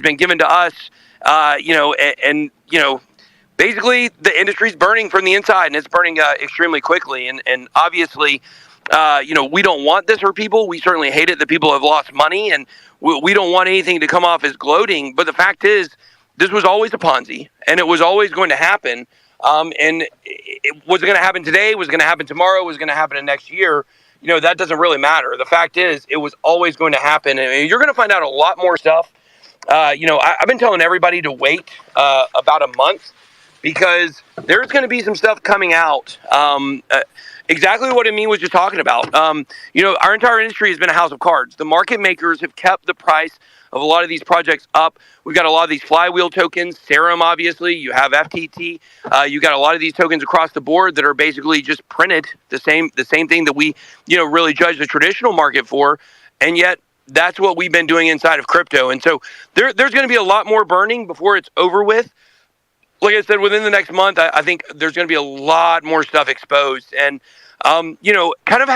been given to us, and basically the industry's burning from the inside, and it's burning extremely quickly. And obviously, we don't want this for people. We certainly hate it that people have lost money, and we don't want anything to come off as gloating. But the fact is, this was always a Ponzi, and it was always going to happen. And it was going to happen today, was going to happen tomorrow, was going to happen in next year. That doesn't really matter. The fact is, it was always going to happen. And you're going to find out a lot more stuff. I've been telling everybody to wait about a month, because there's going to be some stuff coming out. Exactly what Amin was just talking about. Our entire industry has been a house of cards. The market makers have kept the price of a lot of these projects up. We've got a lot of these flywheel tokens, Serum, obviously. You have FTT. You got a lot of these tokens across the board that are basically just printed the same thing that we, really judge the traditional market for. And yet, that's what we've been doing inside of crypto. And so there's going to be a lot more burning before it's over with. Like I said, within the next month, I think there's going to be a lot more stuff exposed. And, kind of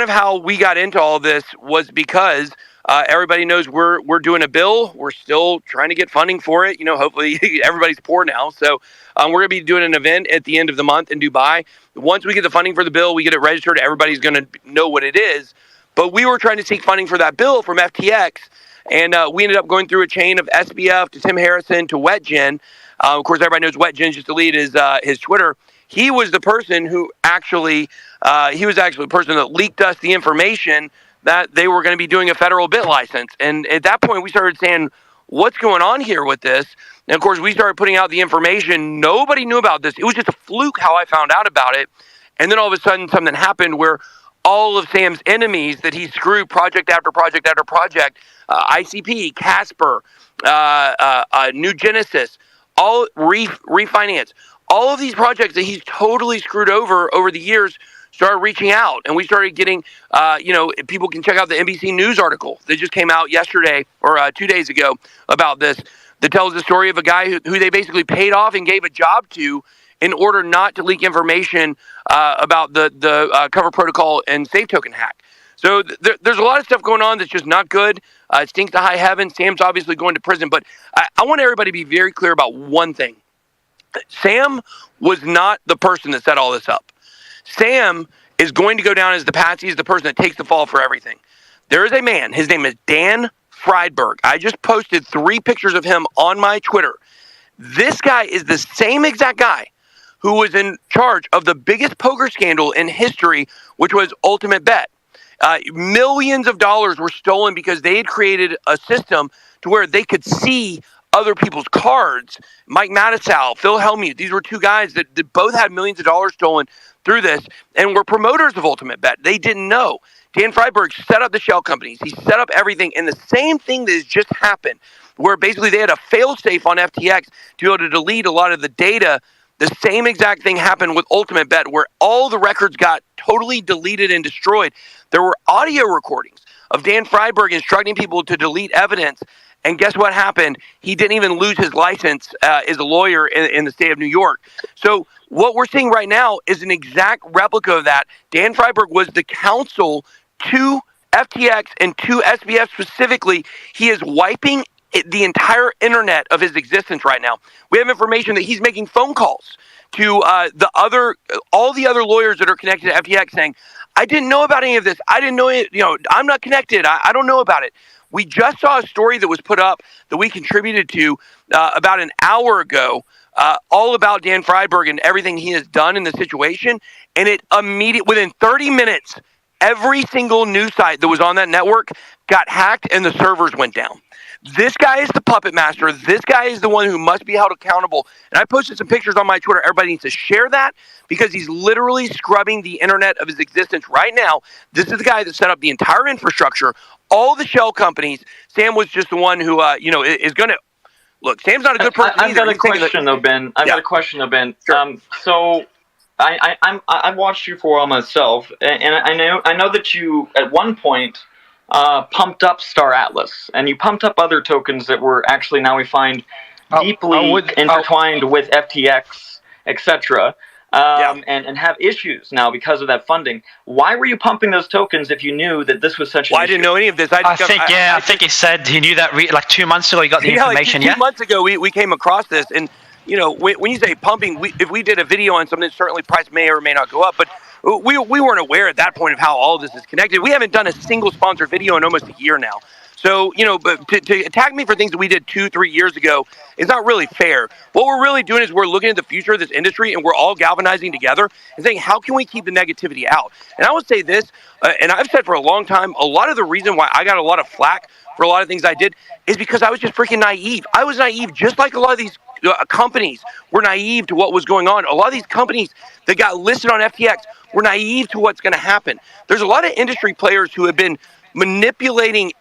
how we got into all this was because everybody knows we're doing a bill. We're still trying to get funding for it. Hopefully everybody's poor now. So we're going to be doing an event at the end of the month in Dubai. Once we get the funding for the bill, we get it registered, everybody's going to know what it is. But we were trying to seek funding for that bill from FTX. And we ended up going through a chain of SBF to Tim Harrison to WetGen. Of course, everybody knows WetGen, just to delete his Twitter. He was the person who actually, the person that leaked us the information that they were going to be doing a federal bit license. And at that point, we started saying, what's going on here with this? And of course, we started putting out the information. Nobody knew about this. It was just a fluke how I found out about it. And then all of a sudden, something happened where all of Sam's enemies that he screwed project after project after project, ICP, Casper, New Genesis, all refinance, all of these projects that he's totally screwed over the years started reaching out. And we started getting, people can check out the NBC News article that just came out yesterday or 2 days ago about this, that tells the story of a guy who they basically paid off and gave a job to in order not to leak information about the cover protocol and safe token hack. So there's a lot of stuff going on that's just not good. It stinks to high heaven. Sam's obviously going to prison. But I want everybody to be very clear about one thing. Sam was not the person that set all this up. Sam is going to go down as the patsy, as the person that takes the fall for everything. There is a man. His name is Dan Friedberg. I just posted 3 pictures of him on my Twitter. This guy is the same exact guy who was in charge of the biggest poker scandal in history, which was Ultimate Bet. Millions of dollars were stolen because they had created a system to where they could see other people's cards. Mike Mattisau, Phil Hellmuth, these were 2 guys that both had millions of dollars stolen through this and were promoters of Ultimate Bet. They didn't know. Dan Friedberg set up the shell companies. He set up everything. And the same thing that has just happened, where basically they had a fail-safe on FTX to be able to delete a lot of the data. The same exact thing happened with Ultimate Bet, where all the records got totally deleted and destroyed. There were audio recordings of Dan Friedberg instructing people to delete evidence. And guess what happened? He didn't even lose his license as a lawyer in the state of New York. So what we're seeing right now is an exact replica of that. Dan Friedberg was the counsel to FTX and to SBF specifically. He is wiping the entire internet of his existence right now. We have information that he's making phone calls to all the other lawyers that are connected to FTX saying, I didn't know about any of this. I didn't know it. I'm not connected. I don't know about it. We just saw a story that was put up that we contributed to about an hour ago, all about Dan Friedberg and everything he has done in the situation. And it within 30 minutes, every single news site that was on that network got hacked and the servers went down. This guy is the puppet master. This guy is the one who must be held accountable. And I posted some pictures on my Twitter. Everybody needs to share that because he's literally scrubbing the internet of his existence right now. This is the guy that set up the entire infrastructure, all the shell companies. Sam was just the one who, is going to look. Sam's not a good person. I've got a question though, Ben. Sure. So I've watched you for a while myself, and I know that you at one point pumped up Star Atlas, and you pumped up other tokens that were actually, now we find, deeply intertwined with FTX, etc. and have issues now because of that funding. Why were you pumping those tokens if you knew that this was such an issue? I didn't know any of this. I think he said he knew that like 2 months ago. He got the information. Like 2 months ago, we came across this, and when you say pumping, if we did a video on something, certainly price may or may not go up, but we weren't aware at that point of how all this is connected. We haven't done a single sponsored video in almost a year now. So, but to attack me for things that we did 2-3 years ago is not really fair. What we're really doing is we're looking at the future of this industry, and we're all galvanizing together and saying, how can we keep the negativity out? And I would say this, and I've said for a long time, a lot of the reason why I got a lot of flack for a lot of things I did is because I was just freaking naive. I was naive, just like a lot of these companies were naive to what was going on. A lot of these companies that got listed on FTX were naive to what's going to happen. There's a lot of industry players who have been manipulating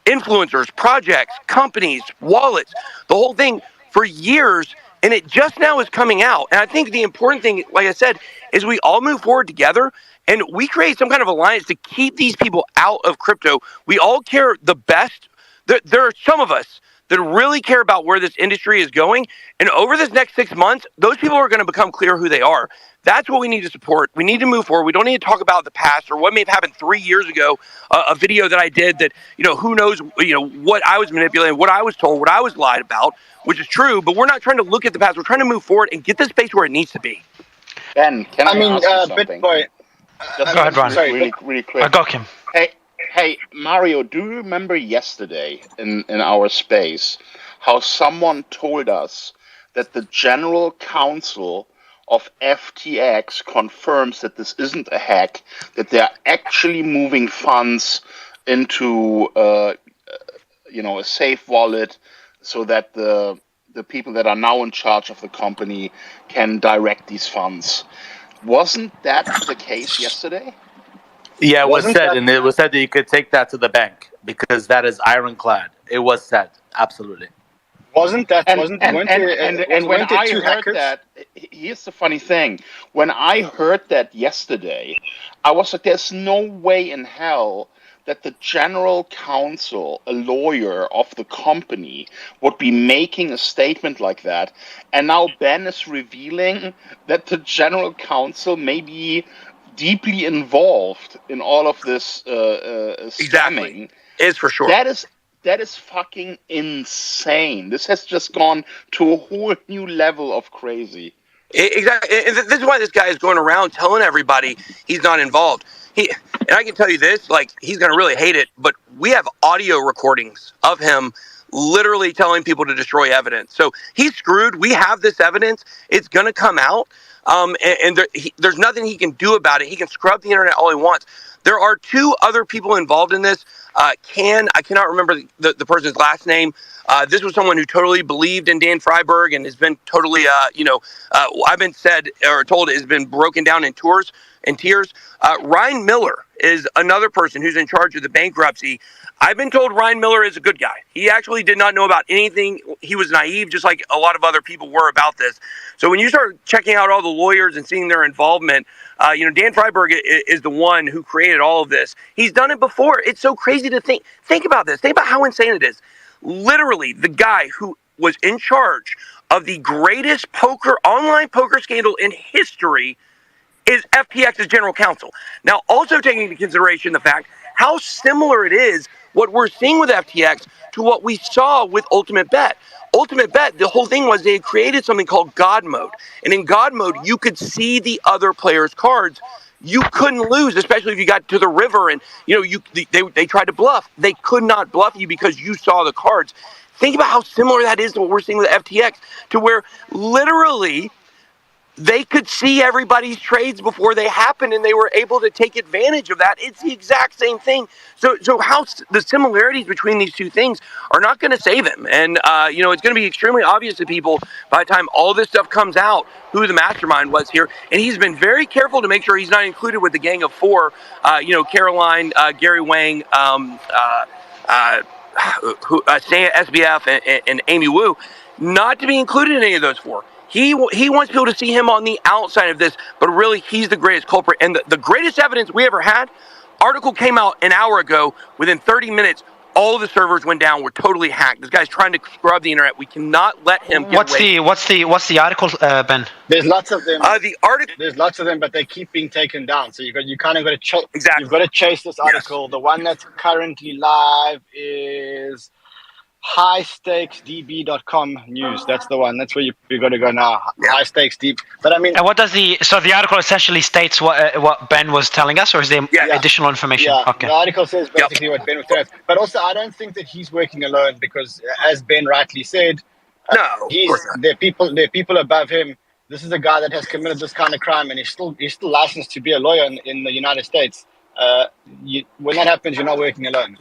influencers, projects, companies, wallets, the whole thing for years, and it just now is coming out. And I think the important thing, like I said, is we all move forward together and we create some kind of alliance to keep these people out of crypto. We all care the best. There are some of us that really care about where this industry is going, and over this next 6 months, those people are going to become clear who they are. That's what we need to support. We need to move forward. We don't need to talk about the past or what may have happened 3 years ago, a video that I did that, who knows, what I was manipulating, what I was told, what I was lied about, which is true, but we're not trying to look at the past. We're trying to move forward and get this space where it needs to be. Ben, can I ask you something? Bitboy. Go ahead, Ron. Sorry, really quick. I got him. Hey, Mario, do you remember yesterday in our space how someone told us that the general counsel of FTX confirms that this isn't a hack, that they're actually moving funds into a safe wallet so that the people that are now in charge of the company can direct these funds? Wasn't that the case yesterday? Yeah, it was said, and it was said that you could take that to the bank because that is ironclad. It was said, absolutely. When I heard that, here's the funny thing. When I heard that yesterday, I was like, there's no way in hell that the general counsel, a lawyer of the company, would be making a statement like that. And now Ben is revealing that the general counsel may be deeply involved in all of this scamming. Exactly. It's for sure. That is fucking insane. This has just gone to a whole new level of crazy. Exactly. And this is why this guy is going around telling everybody he's not involved. And I can tell you this, like, he's going to really hate it, but we have audio recordings of him literally telling people to destroy evidence. So he's screwed. We have this evidence. It's going to come out. There's nothing he can do about it. He can scrub the internet all he wants. There are 2 other people involved in this. I cannot remember the person's last name. This was someone who totally believed in Dan Freiberg and has been totally, I've been said or told has been broken down in tears. Ryan Miller is another person who's in charge of the bankruptcy. I've been told Ryan Miller is a good guy. He actually did not know about anything. He was naive, just like a lot of other people were about this. So when you start checking out all the lawyers and seeing their involvement, Dan Freiberg is the one who created all of this. He's done it before. It's so crazy to think. Think about this. Think about how insane it is. Literally, the guy who was in charge of the greatest online poker scandal in history is FTX's general counsel. Now, also taking into consideration the fact how similar it is what we're seeing with FTX to what we saw with Ultimate Bet. Ultimate Bet, the whole thing was they had created something called God Mode. And in God Mode, you could see the other players' cards. You couldn't lose, especially if you got to the river and they tried to bluff. They could not bluff you because you saw the cards. Think about how similar that is to what we're seeing with FTX, to where literally they could see everybody's trades before they happened, and they were able to take advantage of that. It's the exact same thing. So how the similarities between these 2 things are not going to save him. And, it's going to be extremely obvious to people by the time all this stuff comes out who the mastermind was here. And he's been very careful to make sure he's not included with the gang of 4, Caroline, Gary Wang, SBF, and Amy Wu, not to be included in any of those 4. He wants people to see him on the outside of this, but really he's the greatest culprit. And the greatest evidence we ever had, article came out an hour ago. Within 30 minutes, all the servers went down. We're totally hacked. This guy's trying to scrub the internet. We cannot let him get away. What's the article, Ben? There's lots of them. The article. There's lots of them, but they keep being taken down. So you kind of got to chase. Exactly. You've got to chase this article. Yes. The one that's currently live is highstakesdb.com news. That's the one. That's where you got to go now. Yeah. High stakes deep. But I mean, And what does the article essentially states what Ben was telling us, or is there additional information? yeah, Okay. the article says basically what Ben was telling us. But also, I don't think that he's working alone because, as Ben rightly said, No, of course not. there are people above him. This is a guy that has committed this kind of crime, and he's still licensed to be a lawyer in the United States. When that happens, you're not working alone.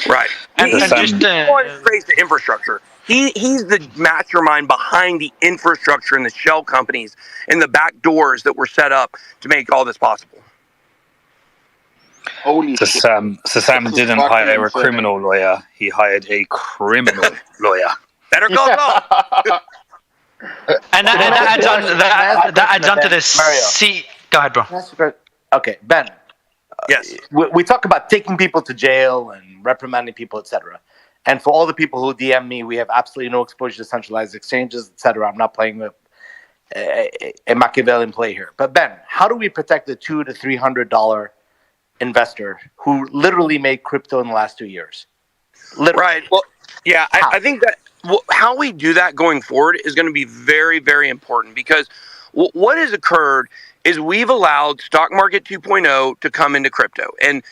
Right. And He's just the infrastructure. He's the mastermind behind the infrastructure and the shell companies and the back doors that were set up to make all this possible. Holy shit. Sam didn't hire a criminal lawyer. He hired a criminal lawyer. Better call Saul. and that adds on to this. Mario. Go ahead, bro. Okay, Ben. Yes. We talk about taking people to jail and reprimanding people, etc. And for all the people who DM me, we have absolutely no exposure to centralized exchanges, etc. I'm not playing with a Machiavellian play here. But Ben, how do we protect the $200 to $300 investor who literally made crypto in the last 2 years? Literally. Right. Well, yeah, I think that how we do that going forward is going to be very, very important because what has occurred is we've allowed stock market 2.0 to come into crypto. And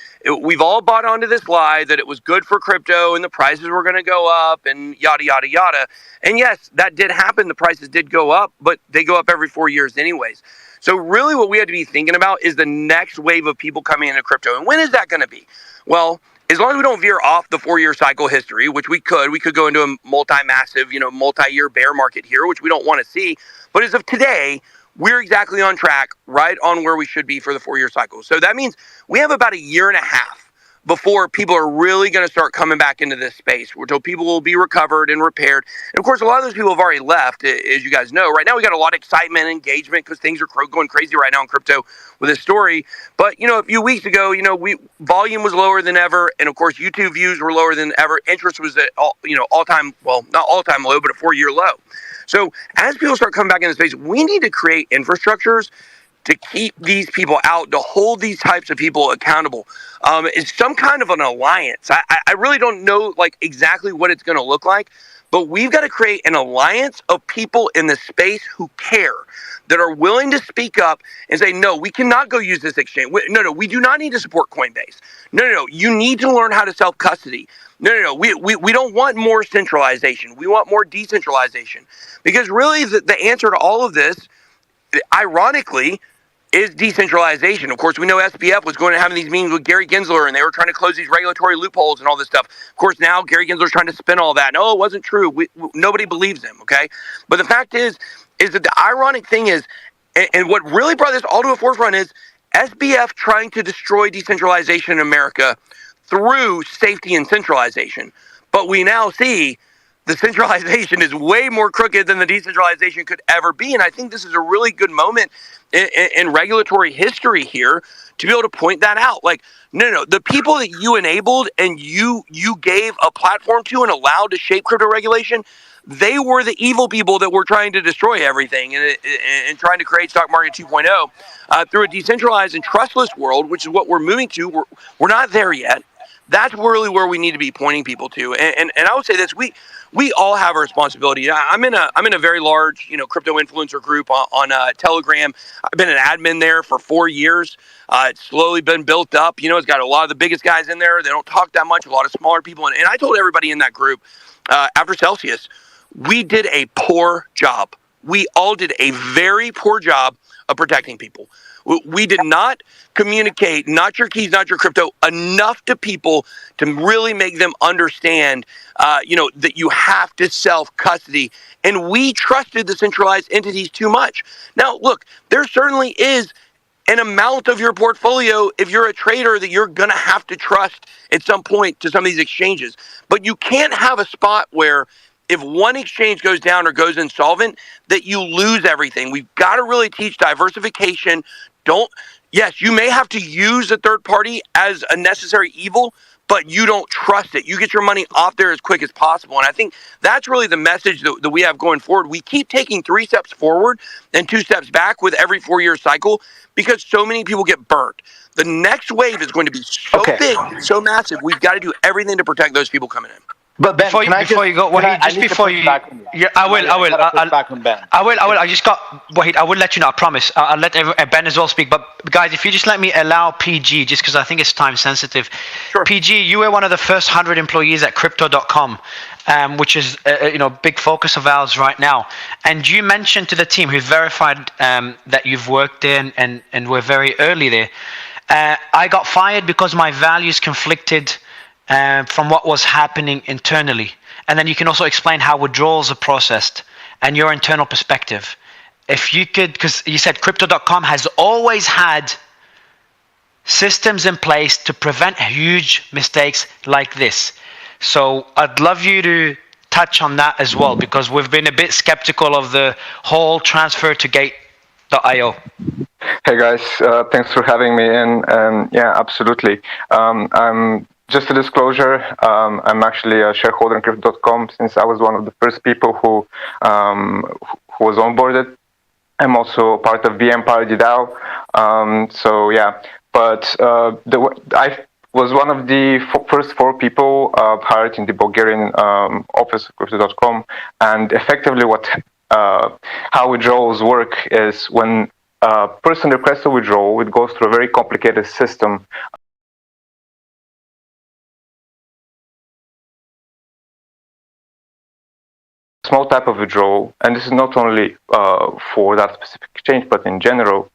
we've all bought onto this lie that it was good for crypto and the prices were going to go up and yada, yada, yada. And yes, that did happen. The prices did go up, but they go up every 4 years anyways. So really what we have to be thinking about is the next wave of people coming into crypto. And when is that going to be? Well, as long as we don't veer off the 4-year cycle history, which we could go into a multi-massive, multi-year bear market here, which we don't want to see. But as of today, we're exactly on track, right on where we should be for the 4-year cycle. So that means we have about a year and a half before people are really going to start coming back into this space, until people will be recovered and repaired. And of course, a lot of those people have already left, as you guys know. Right now, we got a lot of excitement and engagement because things are going crazy right now in crypto with this story. But, a few weeks ago, volume was lower than ever. And of course, YouTube views were lower than ever. Interest was at all-time, well, not all-time low, but a 4-year low. So as people start coming back into space, we need to create infrastructures to keep these people out, to hold these types of people accountable. It's some kind of an alliance. I really don't know exactly what it's going to look like, but we've got to create an alliance of people in the space who care, that are willing to speak up and say, no, we cannot go use this exchange. No, we do not need to support Coinbase. No, you need to learn how to self-custody. No, we don't want more centralization. We want more decentralization. Because really the answer to all of this, ironically, is decentralization. Of course, we know SBF was going to have these meetings with Gary Gensler, and they were trying to close these regulatory loopholes and all this stuff. Of course, now Gary Gensler's trying to spin all that. No, it wasn't true. Nobody believes him, okay? But the fact is that the ironic thing is, and what really brought this all to a forefront is SBF trying to destroy decentralization in America through safety and centralization. But we now see the centralization is way more crooked than the decentralization could ever be. And I think this is a really good moment in regulatory history here to be able to point that out. No, the people that you enabled and you gave a platform to and allowed to shape crypto regulation, they were the evil people that were trying to destroy everything and trying to create stock market 2.0 through a decentralized and trustless world, which is what we're moving to. We're not there yet. That's really where we need to be pointing people to. And I would say this: we all have a responsibility. I'm in a very large crypto influencer group on Telegram. I've been an admin there for 4 years. It's slowly been built up. It's got a lot of the biggest guys in there. They don't talk that much. A lot of smaller people. And I told everybody in that group after Celsius, we did a poor job. We all did a very poor job of protecting people. We did not communicate, not your keys, not your crypto, enough to people to really make them understand, that you have to self-custody. And we trusted the centralized entities too much. Now, look, there certainly is an amount of your portfolio, if you're a trader, that you're going to have to trust at some point to some of these exchanges. But you can't have a spot where if one exchange goes down or goes insolvent, that you lose everything. We've got to really teach diversification. Yes, you may have to use a third party as a necessary evil, but you don't trust it. You get your money off there as quick as possible. And I think that's really the message that we have going forward. We keep taking 3 steps forward and 2 steps back with every 4-year cycle because so many people get burnt. The next wave is going to be so big and so massive. We've got to do everything to protect those people coming in. But Ben, before you go, Wahid, just before you, yeah, I will. I just got Wahid. I will let you know. I promise. I'll let Ben as well speak. But guys, if you just let me allow PG, just because I think it's time sensitive. Sure. PG, you were one of the first 100 employees at Crypto.com, which is big focus of ours right now. And you mentioned to the team who verified that you've worked there and were very early there. I got fired because my values conflicted from what was happening internally. And then you can also explain how withdrawals are processed and your internal perspective. If you could, because you said Crypto.com has always had systems in place to prevent huge mistakes like this. So I'd love you to touch on that as well, because we've been a bit skeptical of the whole transfer to Gate.io. Hey guys, thanks for having me in. Yeah, absolutely. Just a disclosure, I'm actually a shareholder in Crypto.com since I was one of the first people who was onboarded. I'm also part of VM Party DAO. So yeah, but I was one of the first 4 people hired in the Bulgarian office of Crypto.com. And effectively how withdrawals work is when a person requests a withdrawal, it goes through a very complicated system. Small type of withdrawal, and this is not only for that specific exchange, but in general,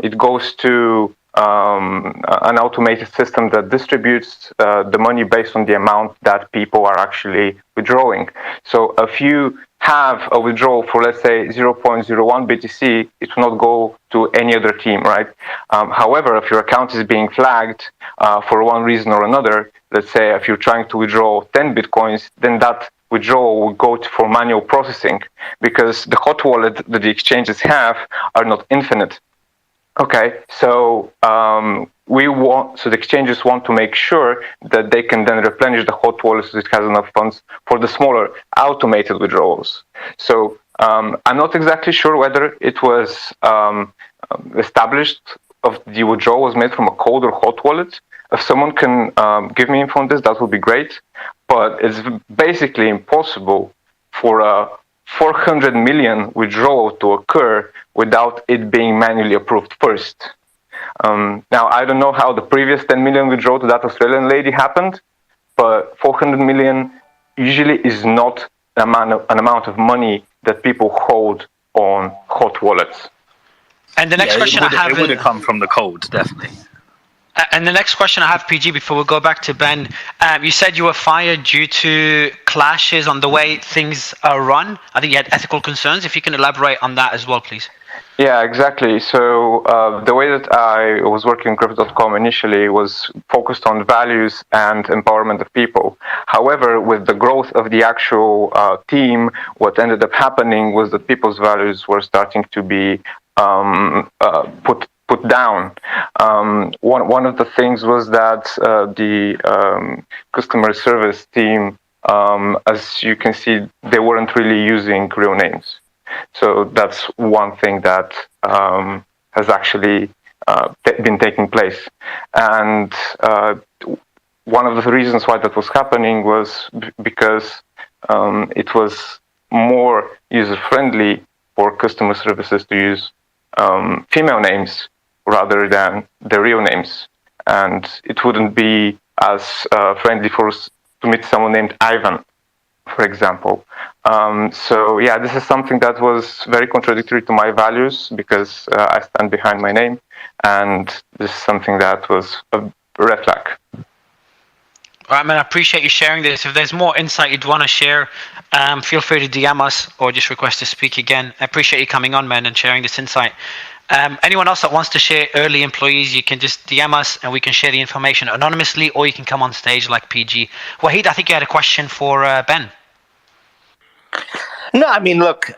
it goes to an automated system that distributes the money based on the amount that people are actually withdrawing. So if you have a withdrawal for, let's say, 0.01 BTC, it will not go to any other team, right? However, if your account is being flagged for one reason or another, let's say if you're trying to withdraw 10 Bitcoins, then that withdrawal will go for manual processing, because the hot wallet that the exchanges have are not infinite. Okay, so the exchanges want to make sure that they can then replenish the hot wallet so it has enough funds for the smaller automated withdrawals. So I'm not exactly sure whether it was established of the withdrawal was made from a cold or hot wallet. If someone can give me info on this, that would be great. But it's basically impossible for a 400 million withdrawal to occur without it being manually approved first. Now, I don't know how the previous 10 million withdrawal to that Australian lady happened, but 400 million usually is not an amount of money that people hold on hot wallets. And the next question I have... It would have come from the code, definitely. And the next question I have, PG, before we go back to Ben, you said you were fired due to clashes on the way things are run. I think you had ethical concerns. If you can elaborate on that as well, please. Yeah, exactly. So the way that I was working in Crypto.com initially was focused on values and empowerment of people. However, with the growth of the actual team, what ended up happening was that people's values were starting to be put down. One of the things was that the customer service team, as you can see, they weren't really using real names. So that's one thing that has actually been taking place. And one of the reasons why that was happening was because it was more user-friendly for customer services to use female names rather than the real names. And it wouldn't be as friendly for us to meet someone named Ivan, for example. So yeah, this is something that was very contradictory to my values, because I stand behind my name, and this is something that was a red flag. All right, man, I appreciate you sharing this. If there's more insight you'd want to share, feel free to DM us or just request to speak again. I appreciate you coming on, man, and sharing this insight. Anyone else that wants to share early employees, you can just DM us and we can share the information anonymously, or you can come on stage like PG. Wahid, I think you had a question for Ben. No, I mean, look,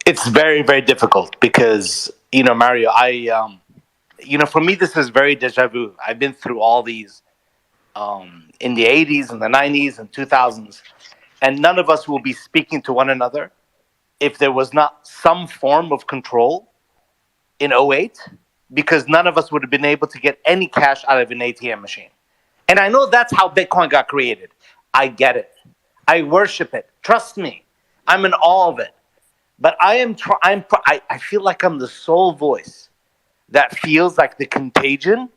it's very, very difficult because, Mario, for me, this is very deja vu. I've been through all these in the 80s and the 90s and 2000s, and none of us will be speaking to one another if there was not some form of control in '08, because none of us would have been able to get any cash out of an ATM machine. And I know that's how Bitcoin got created. I get it. I worship it. Trust me. I'm in awe of it. But I feel like I'm the sole voice that feels like the contagion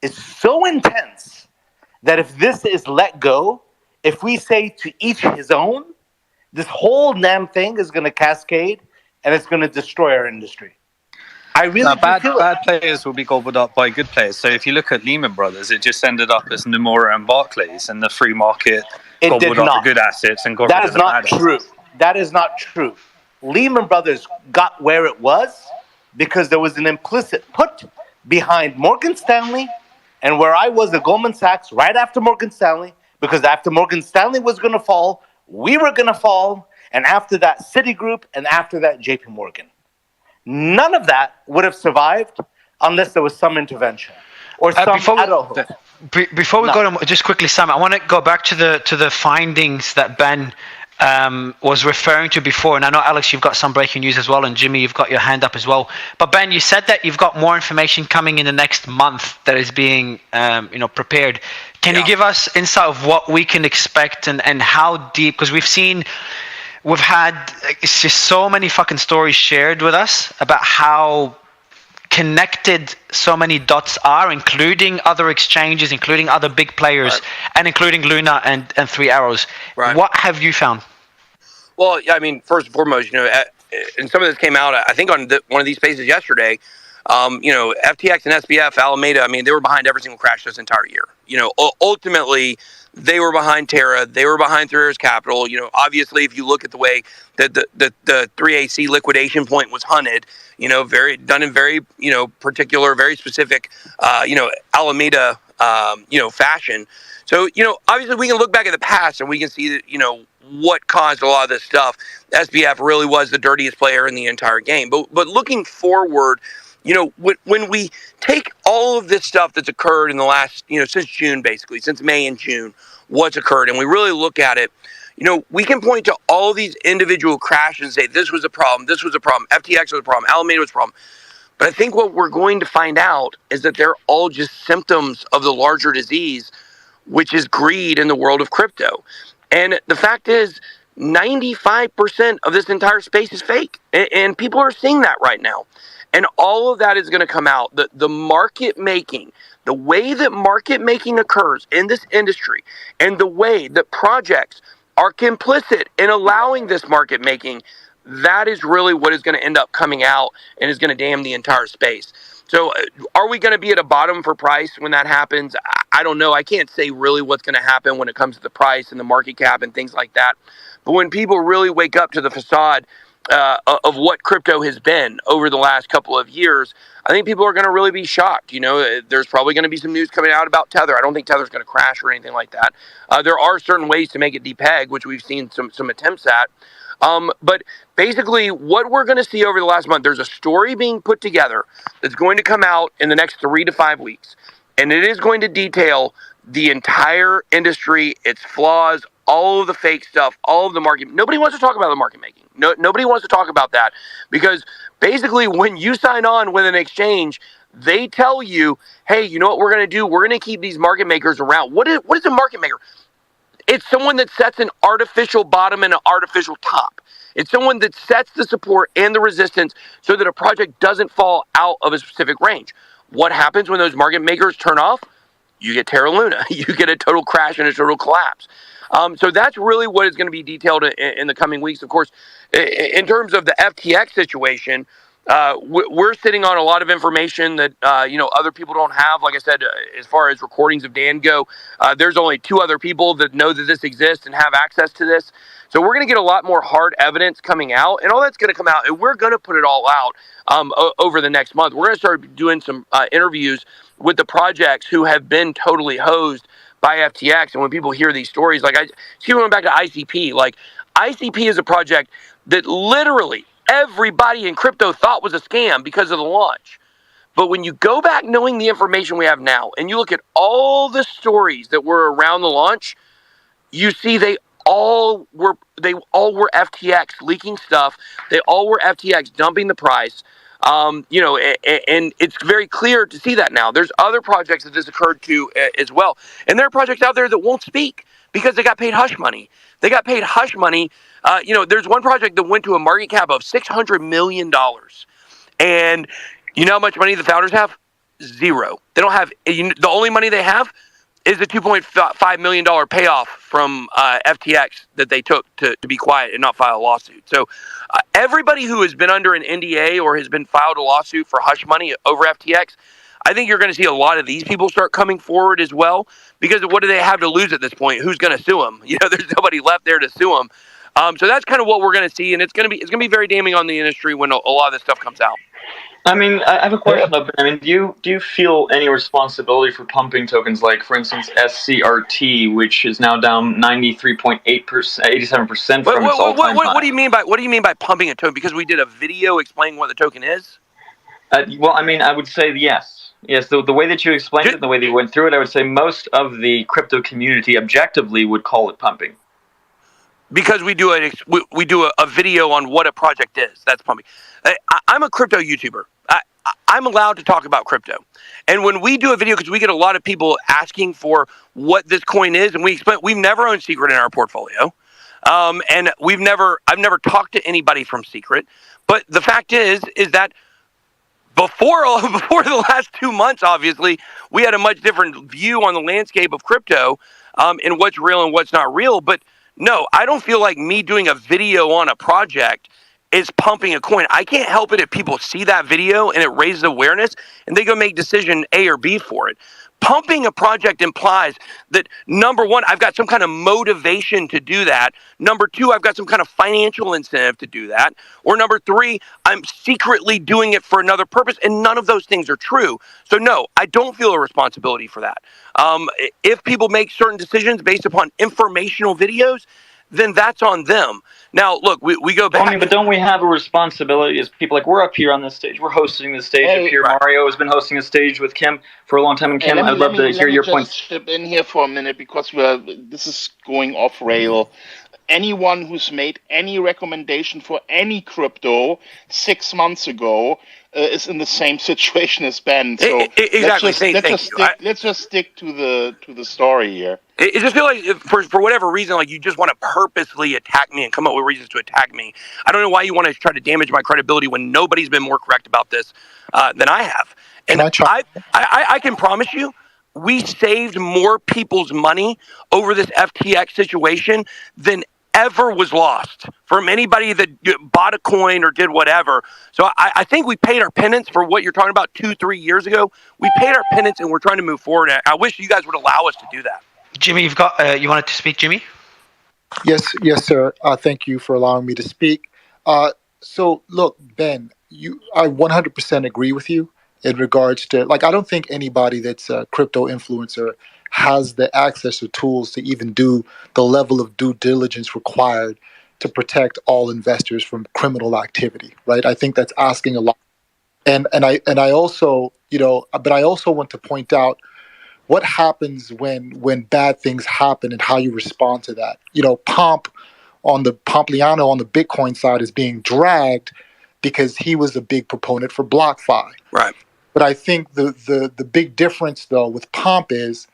is so intense that if this is let go, if we say to each his own, this whole damn thing is going to cascade and it's going to destroy our industry. I really bad players will be gobbled up by good players. So if you look at Lehman Brothers, it just ended up as Nomura and Barclays, and the free market gobbled up the good assets and got rid of the bad assets. That is not true. Lehman Brothers got where it was because there was an implicit put behind Morgan Stanley, and where I was at Goldman Sachs right after Morgan Stanley, because after Morgan Stanley was going to fall, we were going to fall, and after that Citigroup, and after that JP Morgan. None of that would have survived unless there was some intervention or some adulthood. Before we go to just quickly, Sam, I want to go back to the findings that Ben was referring to before, and I know, Alex, you've got some breaking news as well, and Jimmy, you've got your hand up as well. But Ben, you said that you've got more information coming in the next month that is being prepared. Can you give us insight of what we can expect and how deep? Because we've had it's just so many fucking stories shared with us about how connected so many dots are, including other exchanges, including other big players, and including Luna and Three Arrows. Right. What have you found? Well, I mean, first and foremost, and some of this came out, I think, on one of these spaces yesterday. FTX and SBF, Alameda, I mean, they were behind every single crash this entire year. Ultimately, they were behind Terra. They were behind Three Arrows Capital. Obviously, if you look at the way that the 3AC liquidation point was hunted, very done in very, particular, very specific, Alameda, fashion. So, obviously, we can look back at the past and we can see that, what caused a lot of this stuff. SBF really was the dirtiest player in the entire game. But looking forward, when we take all of this stuff that's occurred in the last, since June, basically, since May and June, what's occurred, and we really look at it, we can point to all these individual crashes and say, this was a problem, FTX was a problem, Alameda was a problem. But I think what we're going to find out is that they're all just symptoms of the larger disease, which is greed in the world of crypto. And the fact is, 95% of this entire space is fake. And people are seeing that right now. And all of that is going to come out. The market making, the way that market making occurs in this industry, and the way that projects are complicit in allowing this market making, that is really what is going to end up coming out and is going to damn the entire space. So are we going to be at a bottom for price when that happens? I don't know. I can't say really what's going to happen when it comes to the price and the market cap and things like that. But when people really wake up to the facade of what crypto has been over the last couple of years, I think people are going to really be shocked. There's probably going to be some news coming out about Tether. I don't think Tether's going to crash or anything like that. There are certain ways to make it depeg, which we've seen some attempts at. But basically, what we're going to see over the last month, there's a story being put together that's going to come out in the next 3 to 5 weeks. And it is going to detail the entire industry, its flaws, all of the fake stuff, all of the market. Nobody wants to talk about the market making. Nobody wants to talk about that, because basically when you sign on with an exchange, they tell you, hey, you know what we're going to do? We're going to keep these market makers around. What is a market maker? It's someone that sets an artificial bottom and an artificial top. It's someone that sets the support and the resistance so that a project doesn't fall out of a specific range. What happens when those market makers turn off? You get Terra Luna. You get a total crash and a total collapse. So that's really what is going to be detailed in the coming weeks. Of course, in terms of the FTX situation, we're sitting on a lot of information that other people don't have. Like I said, as far as recordings of Dan go, there's only 2 other people that know that this exists and have access to this. So we're going to get a lot more hard evidence coming out, and all that's going to come out, and we're going to put it all out over the next month. We're going to start doing some interviews with the projects who have been totally hosed by FTX. And when people hear these stories, like I keep going back to ICP, like ICP is a project that literally everybody in crypto thought was a scam because of the launch. But when you go back knowing the information we have now, and you look at all the stories that were around the launch, you see they all were FTX leaking stuff. They all were FTX dumping the price. And it's very clear to see that now. There's other projects that this occurred to as well. And there are projects out there that won't speak because they got paid hush money. They got paid hush money. There's one project that went to a market cap of $600 million. And you know how much money the founders have? Zero. They don't have, the only money they have is the $2.5 million payoff from FTX that they took to be quiet and not file a lawsuit. So everybody who has been under an NDA or has been filed a lawsuit for hush money over FTX, I think you're going to see a lot of these people start coming forward as well, because what do they have to lose at this point? Who's going to sue them? There's nobody left there to sue them. So that's kind of what we're going to see, and it's going to be very damning on the industry when a lot of this stuff comes out. I mean, I have a question though. I mean, do you feel any responsibility for pumping tokens like, for instance, SCRT, which is now down 93.8%, 87% from its all-time high? What do you mean by pumping a token? Because we did a video explaining what the token is. Well, I mean, I would say yes. Yes, the way that you explained it, the way that you went through it, I would say most of the crypto community objectively would call it pumping. Because we do a video on what a project is. That's pumping. I'm a crypto YouTuber. I'm allowed to talk about crypto. And when we do a video, because we get a lot of people asking for what this coin is, and we explain, we've never owned Secret in our portfolio. And I've never talked to anybody from Secret. But the fact is that before the last 2 months, obviously, we had a much different view on the landscape of crypto, and what's real and what's not real. But no, I don't feel like me doing a video on a project is pumping a coin. I can't help it if people see that video and it raises awareness and they go make decision A or B for it. Pumping a project implies that, number one, I've got some kind of motivation to do that. Number two, I've got some kind of financial incentive to do that. Or number three, I'm secretly doing it for another purpose, and none of those things are true. So no, I don't feel a responsibility for that. If people make certain decisions based upon informational videos, then that's on them. Now, look, we go back. I mean, but don't we have a responsibility as people? Like, we're up here on this stage. We're hosting this stage up here. Right. Mario has been hosting a stage with Kim for a long time. And Kim, I'd love to hear your points. Chip in here for a minute, because this is going off rail. Anyone who's made any recommendation for any crypto 6 months ago is in the same situation as Ben. So exactly. Let's just stick to the story here. It just feels like for whatever reason, like you just want to purposely attack me and come up with reasons to attack me. I don't know why you want to try to damage my credibility when nobody's been more correct about this than I have. And I can promise you, we saved more people's money over this FTX situation than ever was lost from anybody that bought a coin or did whatever. So I think we paid our penance for what you're talking about 2-3 years ago. We paid our penance and we're trying to move forward. I wish you guys would allow us to do that. Jimmy, you've got you wanted to speak, Jimmy? Yes, sir. Thank you for allowing me to speak. So look, Ben, I 100% agree with you in regards to, like, I don't think anybody that's a crypto influencer has the access or tools to even do the level of due diligence required to protect all investors from criminal activity, right? I think that's asking a lot. And I also, but I also want to point out what happens when bad things happen and how you respond to that. Pompliano on the Bitcoin side is being dragged because he was a big proponent for BlockFi. Right. But I think the big difference though with Pomp is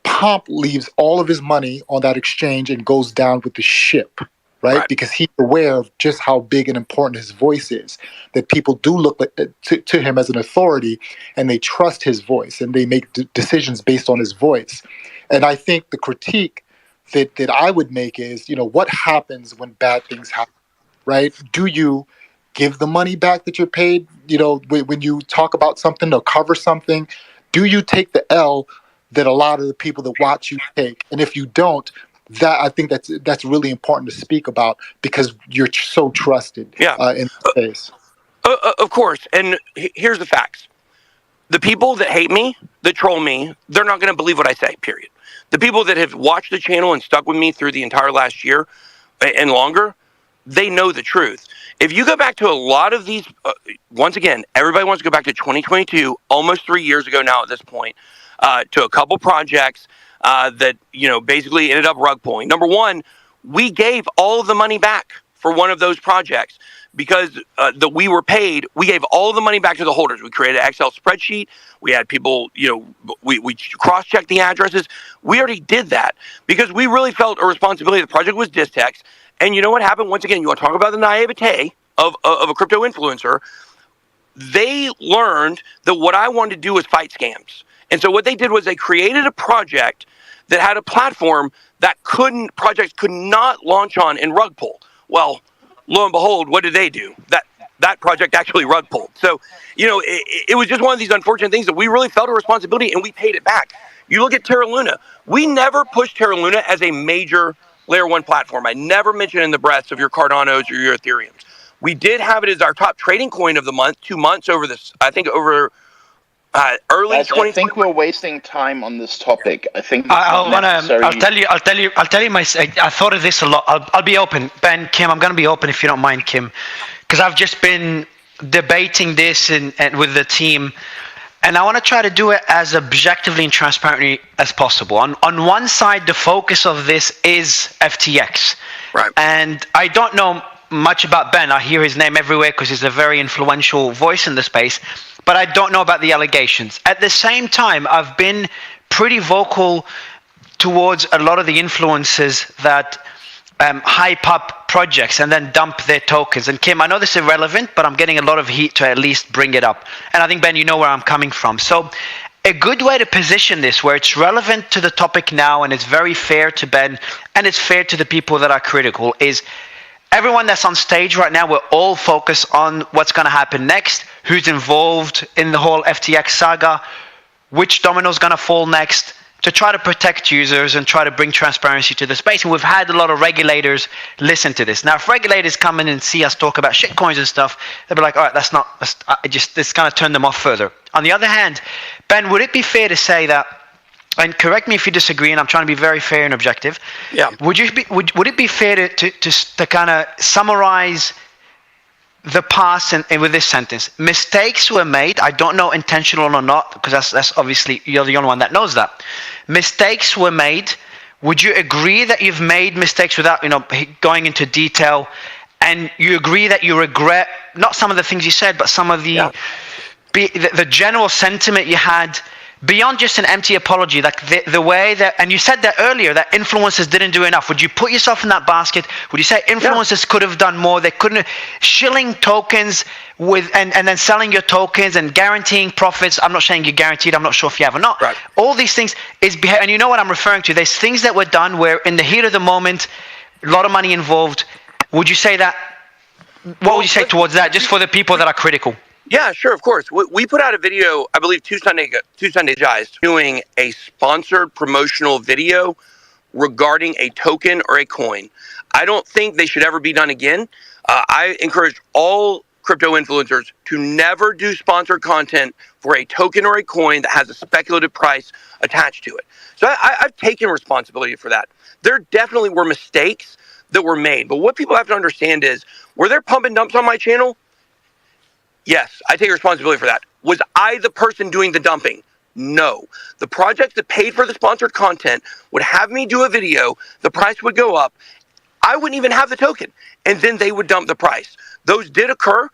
Pomp leaves all of his money on that exchange and goes down with the ship, right? Because he's aware of just how big and important his voice is, that people do look to him as an authority and they trust his voice and they make decisions based on his voice. And I think the critique that I would make is, what happens when bad things happen, right? Do you give the money back that you're paid? When you talk about something or cover something, do you take the L that a lot of the people that watch you take? And if you don't, I think that's really important to speak about because you're so trusted in the space. Of course. And here's the facts. The people that hate me, that troll me, they're not going to believe what I say, period. The people that have watched the channel and stuck with me through the entire last year and longer, they know the truth. If you go back to a lot of these, once again, everybody wants to go back to 2022, almost 3 years ago now at this point, to a couple projects that, basically ended up rug pulling. Number one, we gave all of the money back for one of those projects because that we were paid. We gave all of the money back to the holders. We created an Excel spreadsheet. We had people, we cross-checked the addresses. We already did that because we really felt a responsibility. The project was Distex. And you know what happened? Once again, you want to talk about the naivete of a crypto influencer. They learned that what I wanted to do was fight scams. And so what they did was they created a project that had a platform that projects could not launch on and rug pull. Well, lo and behold, what did they do? That project actually rug pulled. So, it was just one of these unfortunate things that we really felt a responsibility and we paid it back. You look at Terra Luna. We never pushed Terra Luna as a major Layer 1 platform. I never mentioned in the breaths of your Cardanos or your Ethereums. We did have it as our top trading coin of the month, 2 months over this, I think over early 2020. I think we're wasting time on this topic. I think I'll tell you I thought of this a lot. I'll be open. Ben, Kim, I'm going to be open if you don't mind, Kim, because I've just been debating this and with the team. And I want to try to do it as objectively and transparently as possible. On one side, the focus of this is FTX. Right. And I don't know much about Ben. I hear his name everywhere because he's a very influential voice in the space. But I don't know about the allegations. At the same time, I've been pretty vocal towards a lot of the influencers that hype up projects and then dump their tokens. And Kim, I know this is irrelevant, but I'm getting a lot of heat to at least bring it up. And I think, Ben, you know where I'm coming from. So a good way to position this where it's relevant to the topic now and it's very fair to Ben and it's fair to the people that are critical is everyone that's on stage right now, we're all focused on what's going to happen next, who's involved in the whole FTX saga, which domino's going to fall next, to try to protect users and try to bring transparency to the space. And we've had a lot of regulators listen to this. Now, if regulators come in and see us talk about shitcoins and stuff, they'll be like, all right, it's going to turn them off further. On the other hand, Ben, would it be fair to say that, and correct me if you disagree, and I'm trying to be very fair and objective. Yeah. Would it be fair to kind of summarize the past and with this sentence? Mistakes were made. I don't know intentional or not, because that's obviously you're the only one that knows that. Mistakes were made. Would you agree that you've made mistakes without going into detail, and you agree that you regret not some of the things you said, but some of the general sentiment you had? Beyond just an empty apology, like the way that, and you said that earlier, that influencers didn't do enough. Would you put yourself in that basket? Would you say influencers could have done more? They couldn't, shilling tokens with, and then selling your tokens and guaranteeing profits. I'm not saying you're guaranteed. I'm not sure if you have or not. Right. All these things and you know what I'm referring to. There's things that were done where in the heat of the moment, a lot of money involved. Would you say that, what would you say towards that, just for the people that are critical? Yeah, sure, of course. We put out a video, I believe, two Sundays, doing a sponsored promotional video regarding a token or a coin. I don't think they should ever be done again. I encourage all crypto influencers to never do sponsored content for a token or a coin that has a speculative price attached to it. So I've taken responsibility for that. There definitely were mistakes that were made. But what people have to understand is, were there pump and dumps on my channel? Yes, I take responsibility for that. Was I the person doing the dumping? No. The project that paid for the sponsored content would have me do a video, the price would go up, I wouldn't even have the token, and then they would dump the price. Those did occur.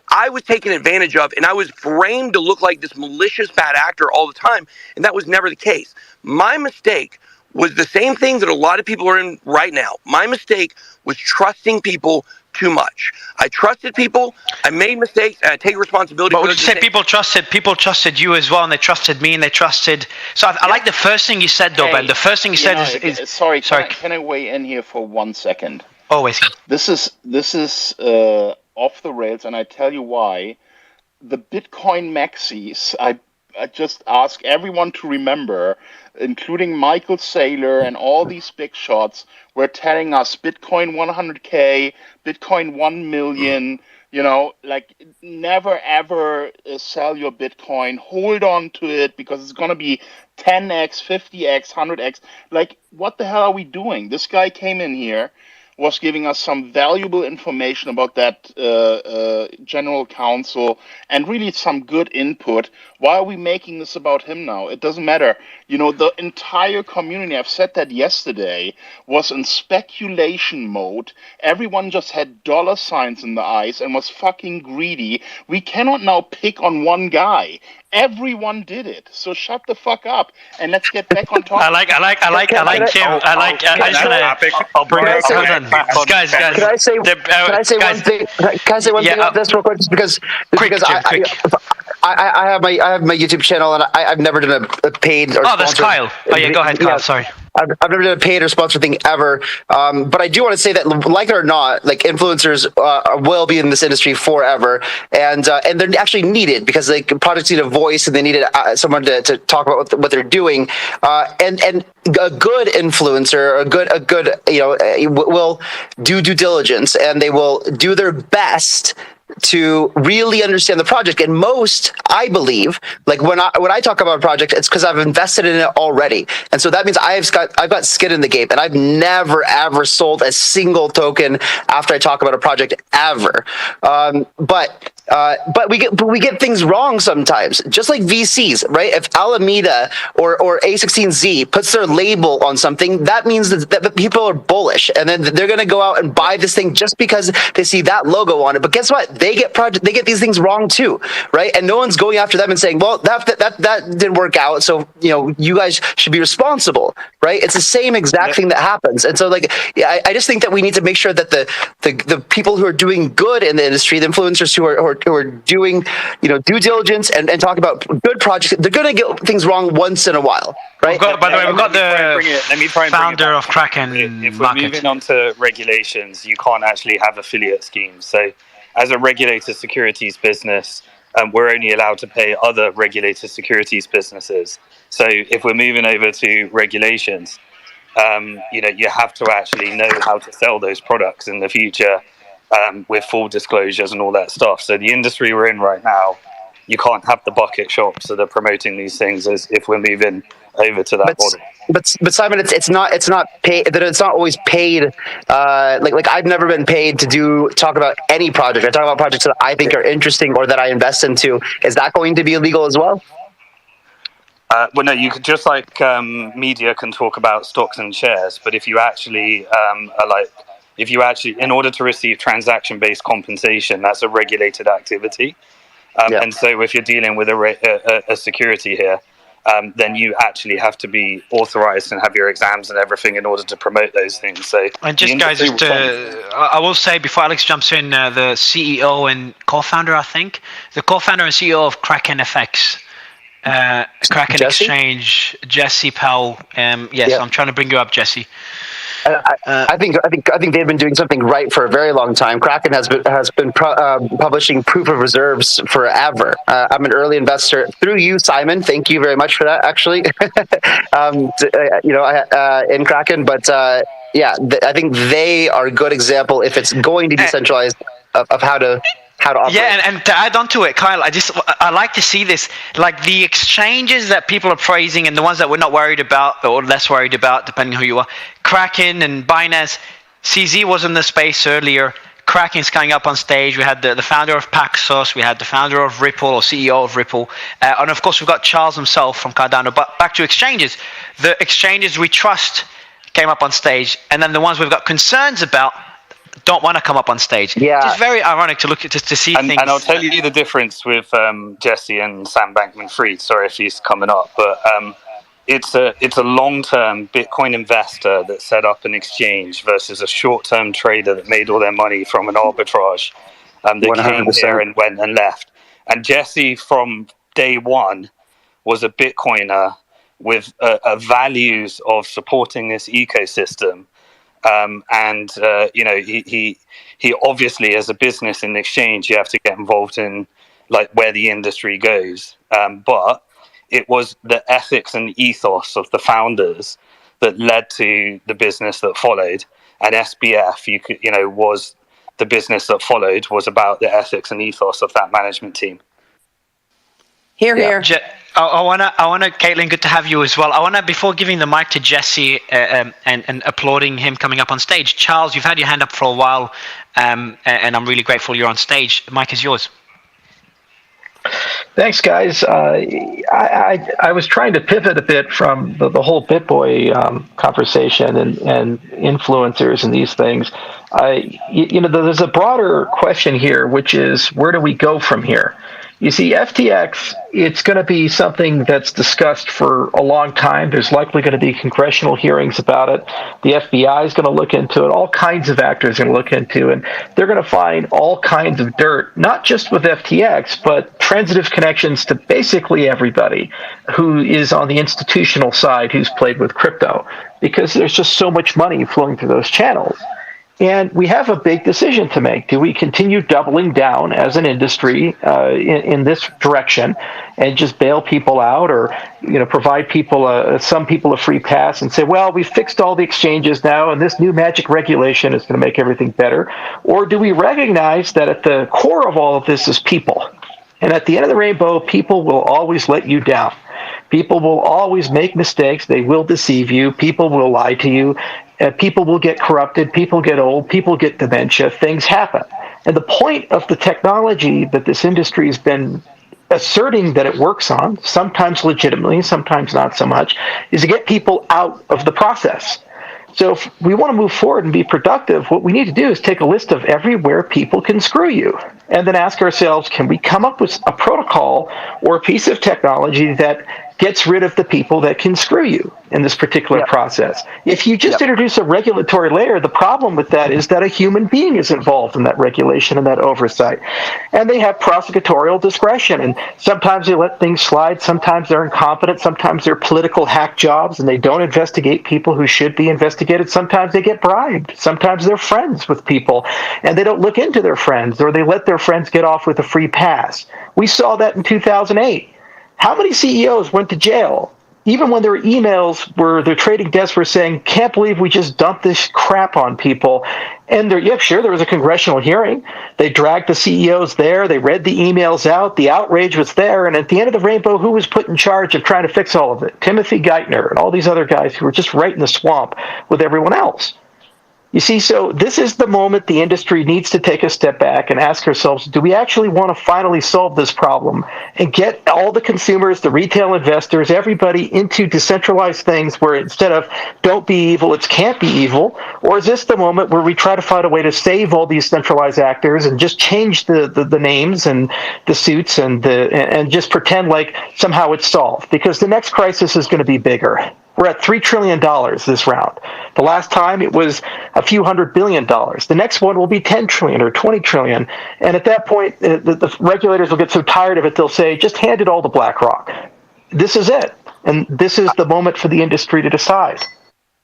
I was taken advantage of, and I was framed to look like this malicious bad actor all the time, and that was never the case. My mistake was the same thing that a lot of people are in right now. My mistake was trusting people too much. I trusted people, I made mistakes, and I take responsibility. But would you say people trusted you as well, and they trusted me, and they trusted... So I like the first thing you said, though, Ben. The first thing you said is... Sorry, can I weigh in here for 1 second? Always. This is off the rails, and I tell you why. The Bitcoin maxis, I just ask everyone to remember, including Michael Saylor and all these big shots, were telling us Bitcoin 100K, Bitcoin 1 million, like never ever sell your Bitcoin, hold on to it because it's going to be 10x, 50x, 100x. Like, what the hell are we doing? This guy came in here was giving us some valuable information about that general counsel and really some good input. Why are we making this about him now? It doesn't matter. You know, the entire community, I've said that yesterday, was in speculation mode. Everyone just had dollar signs in the eyes and was fucking greedy. We cannot now pick on one guy. Everyone did it. So shut the fuck up and let's get back on topic. I like him. Guys. Can I say one thing? Can I say one thing about this real quick? Just because I have my YouTube channel and I've never done a paid or that's Kyle. Oh yeah, go ahead, Kyle. Sorry. I've never done a paid or sponsored thing ever, but I do want to say that, like it or not, like influencers will be in this industry forever, and they're actually needed because like projects need a voice and they need someone to talk about what they're doing, and a good influencer, a good will do due diligence and they will do their best to really understand the project. And most, I believe, like when I talk about a project, it's because I've invested in it already. And so that means I've got skin in the game, and I've never ever sold a single token after I talk about a project ever. But we get things wrong sometimes, just like VCs, right? If Alameda or A16Z puts their label on something, that means that people are bullish, and then they're going to go out and buy this thing just because they see that logo on it. But guess what? They get these things wrong too, right? And no one's going after them and saying, well, that didn't work out, so you guys should be responsible, right? It's the same exact thing that happens. And so like, I just think that we need to make sure that the people who are doing good in the industry, the influencers who are doing due diligence and talk about good projects, they're going to get things wrong once in a while, right? By the way, we've got the founder of Kraken. If we're moving on to regulations, you can't actually have affiliate schemes. So as a regulated securities business, we're only allowed to pay other regulated securities businesses. So if we're moving over to regulations, you have to actually know how to sell those products in the future with full disclosures and all that stuff. So the industry we're in right now, you can't have the bucket shops that are promoting these things as if we're moving over to that model. But Simon, it's not paid. That it's not always paid. Like I've never been paid to talk about any project. I talk about projects that I think are interesting or that I invest into. Is that going to be illegal as well? Well, no. You could just like media can talk about stocks and shares, but if you actually in order to receive transaction-based compensation, that's a regulated activity. And so if you're dealing with a security here, then you actually have to be authorized and have your exams and everything in order to promote those things. So, and just guys, I will say before Alex jumps in, the CEO and co-founder, I think, the co-founder and CEO of Kraken FX, Kraken Jesse? Exchange, Jesse Powell. Yes, I'm trying to bring you up, Jesse. I think they've been doing something right for a very long time. Kraken has been publishing proof of reserves forever. I'm an early investor through you, Simon. Thank you very much for that. Actually, in Kraken, but I think they are a good example if it's going to be decentralized of how to operate. Yeah, and to add on to it, Kyle, I like to see this, like the exchanges that people are praising and the ones that we're not worried about or less worried about, depending who you are. Kraken and Binance. CZ was in the space earlier. Kraken's coming up on stage. We had the founder of Paxos. We had the founder of Ripple or CEO of Ripple. And of course, we've got Charles himself from Cardano. But back to exchanges. The exchanges we trust came up on stage. And then the ones we've got concerns about don't want to come up on stage. Yeah, it's very ironic to look at to see things. And I'll tell you the difference with Jesse and Sam Bankman-Fried. Sorry if he's coming up, but it's a long-term Bitcoin investor that set up an exchange versus a short-term trader that made all their money from an arbitrage that 100%. Came here and went and left. And Jesse from day one was a Bitcoiner with values of supporting this ecosystem. He obviously, as a business in the exchange, you have to get involved in like where the industry goes. But it was the ethics and ethos of the founders that led to the business that followed. And SBF, was the business that followed was about the ethics and ethos of that management team. Here. I wanna, Caitlin, good to have you as well. I wanna, before giving the mic to Jesse and applauding him coming up on stage, Charles, you've had your hand up for a while, and I'm really grateful you're on stage. The mic is yours. Thanks, guys. I was trying to pivot a bit from the whole BitBoy conversation and influencers and these things. There's a broader question here, which is, where do we go from here? You see, FTX, it's going to be something that's discussed for a long time. There's likely going to be congressional hearings about it. The FBI is going to look into it. All kinds of actors are going to look into it. And they're going to find all kinds of dirt, not just with FTX, but transitive connections to basically everybody who is on the institutional side who's played with crypto, because there's just so much money flowing through those channels. And we have a big decision to make. Do we continue doubling down as an industry in this direction and just bail people out, or provide people some people a free pass and say, well, we fixed all the exchanges now and this new magic regulation is going to make everything better? Or do we recognize that at the core of all of this is people? And at the end of the rainbow, people will always let you down. People will always make mistakes. They will deceive you. People will lie to you. People will get corrupted. People get old. People get dementia. Things happen. And the point of the technology that this industry has been asserting that it works on, sometimes legitimately, sometimes not so much, is to get people out of the process. So if we want to move forward and be productive, what we need to do is take a list of everywhere people can screw you, and then ask ourselves, can we come up with a protocol or a piece of technology that gets rid of the people that can screw you in this particular process? If you just introduce a regulatory layer, the problem with that is that a human being is involved in that regulation and that oversight. And they have prosecutorial discretion, and sometimes they let things slide, sometimes they're incompetent, sometimes they're political hack jobs and they don't investigate people who should be investigated. Sometimes they get bribed, sometimes they're friends with people and they don't look into their friends, or they let their friends get off with a free pass. We saw that in 2008. How many CEOs went to jail, even when their emails were, their trading desks were saying, can't believe we just dumped this crap on people? And there was a congressional hearing. They dragged the CEOs there. They read the emails out. The outrage was there. And at the end of the rainbow, who was put in charge of trying to fix all of it? Timothy Geithner and all these other guys who were just right in the swamp with everyone else. You see, so this is the moment the industry needs to take a step back and ask ourselves, do we actually want to finally solve this problem and get all the consumers, the retail investors, everybody into decentralized things where instead of don't be evil, it's can't be evil? Or is this the moment where we try to find a way to save all these centralized actors and just change the names and the suits and just pretend like somehow it's solved? Because the next crisis is going to be bigger. We're at $3 trillion this round. The last time it was a few $100 billion. The next one will be 10 trillion or 20 trillion. And at that point, the regulators will get so tired of it, they'll say, just hand it all to BlackRock. This is it. And this is the moment for the industry to decide.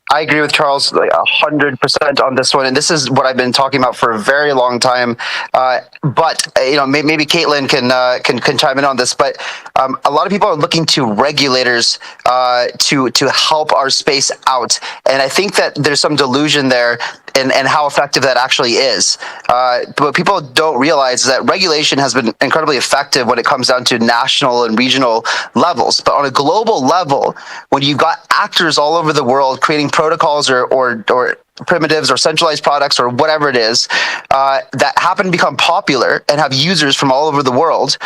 I agree with Charles 100% on this one, and this is what I've been talking about for a very long time. But maybe Caitlin can chime in on this. But a lot of people are looking to regulators to help our space out, and I think that there's some delusion there and how effective that actually is. But what people don't realize is that regulation has been incredibly effective when it comes down to national and regional levels. But on a global level, when you've got actors all over the world creating protocols or primitives or centralized products or whatever it is that happen to become popular and have users from all over the world,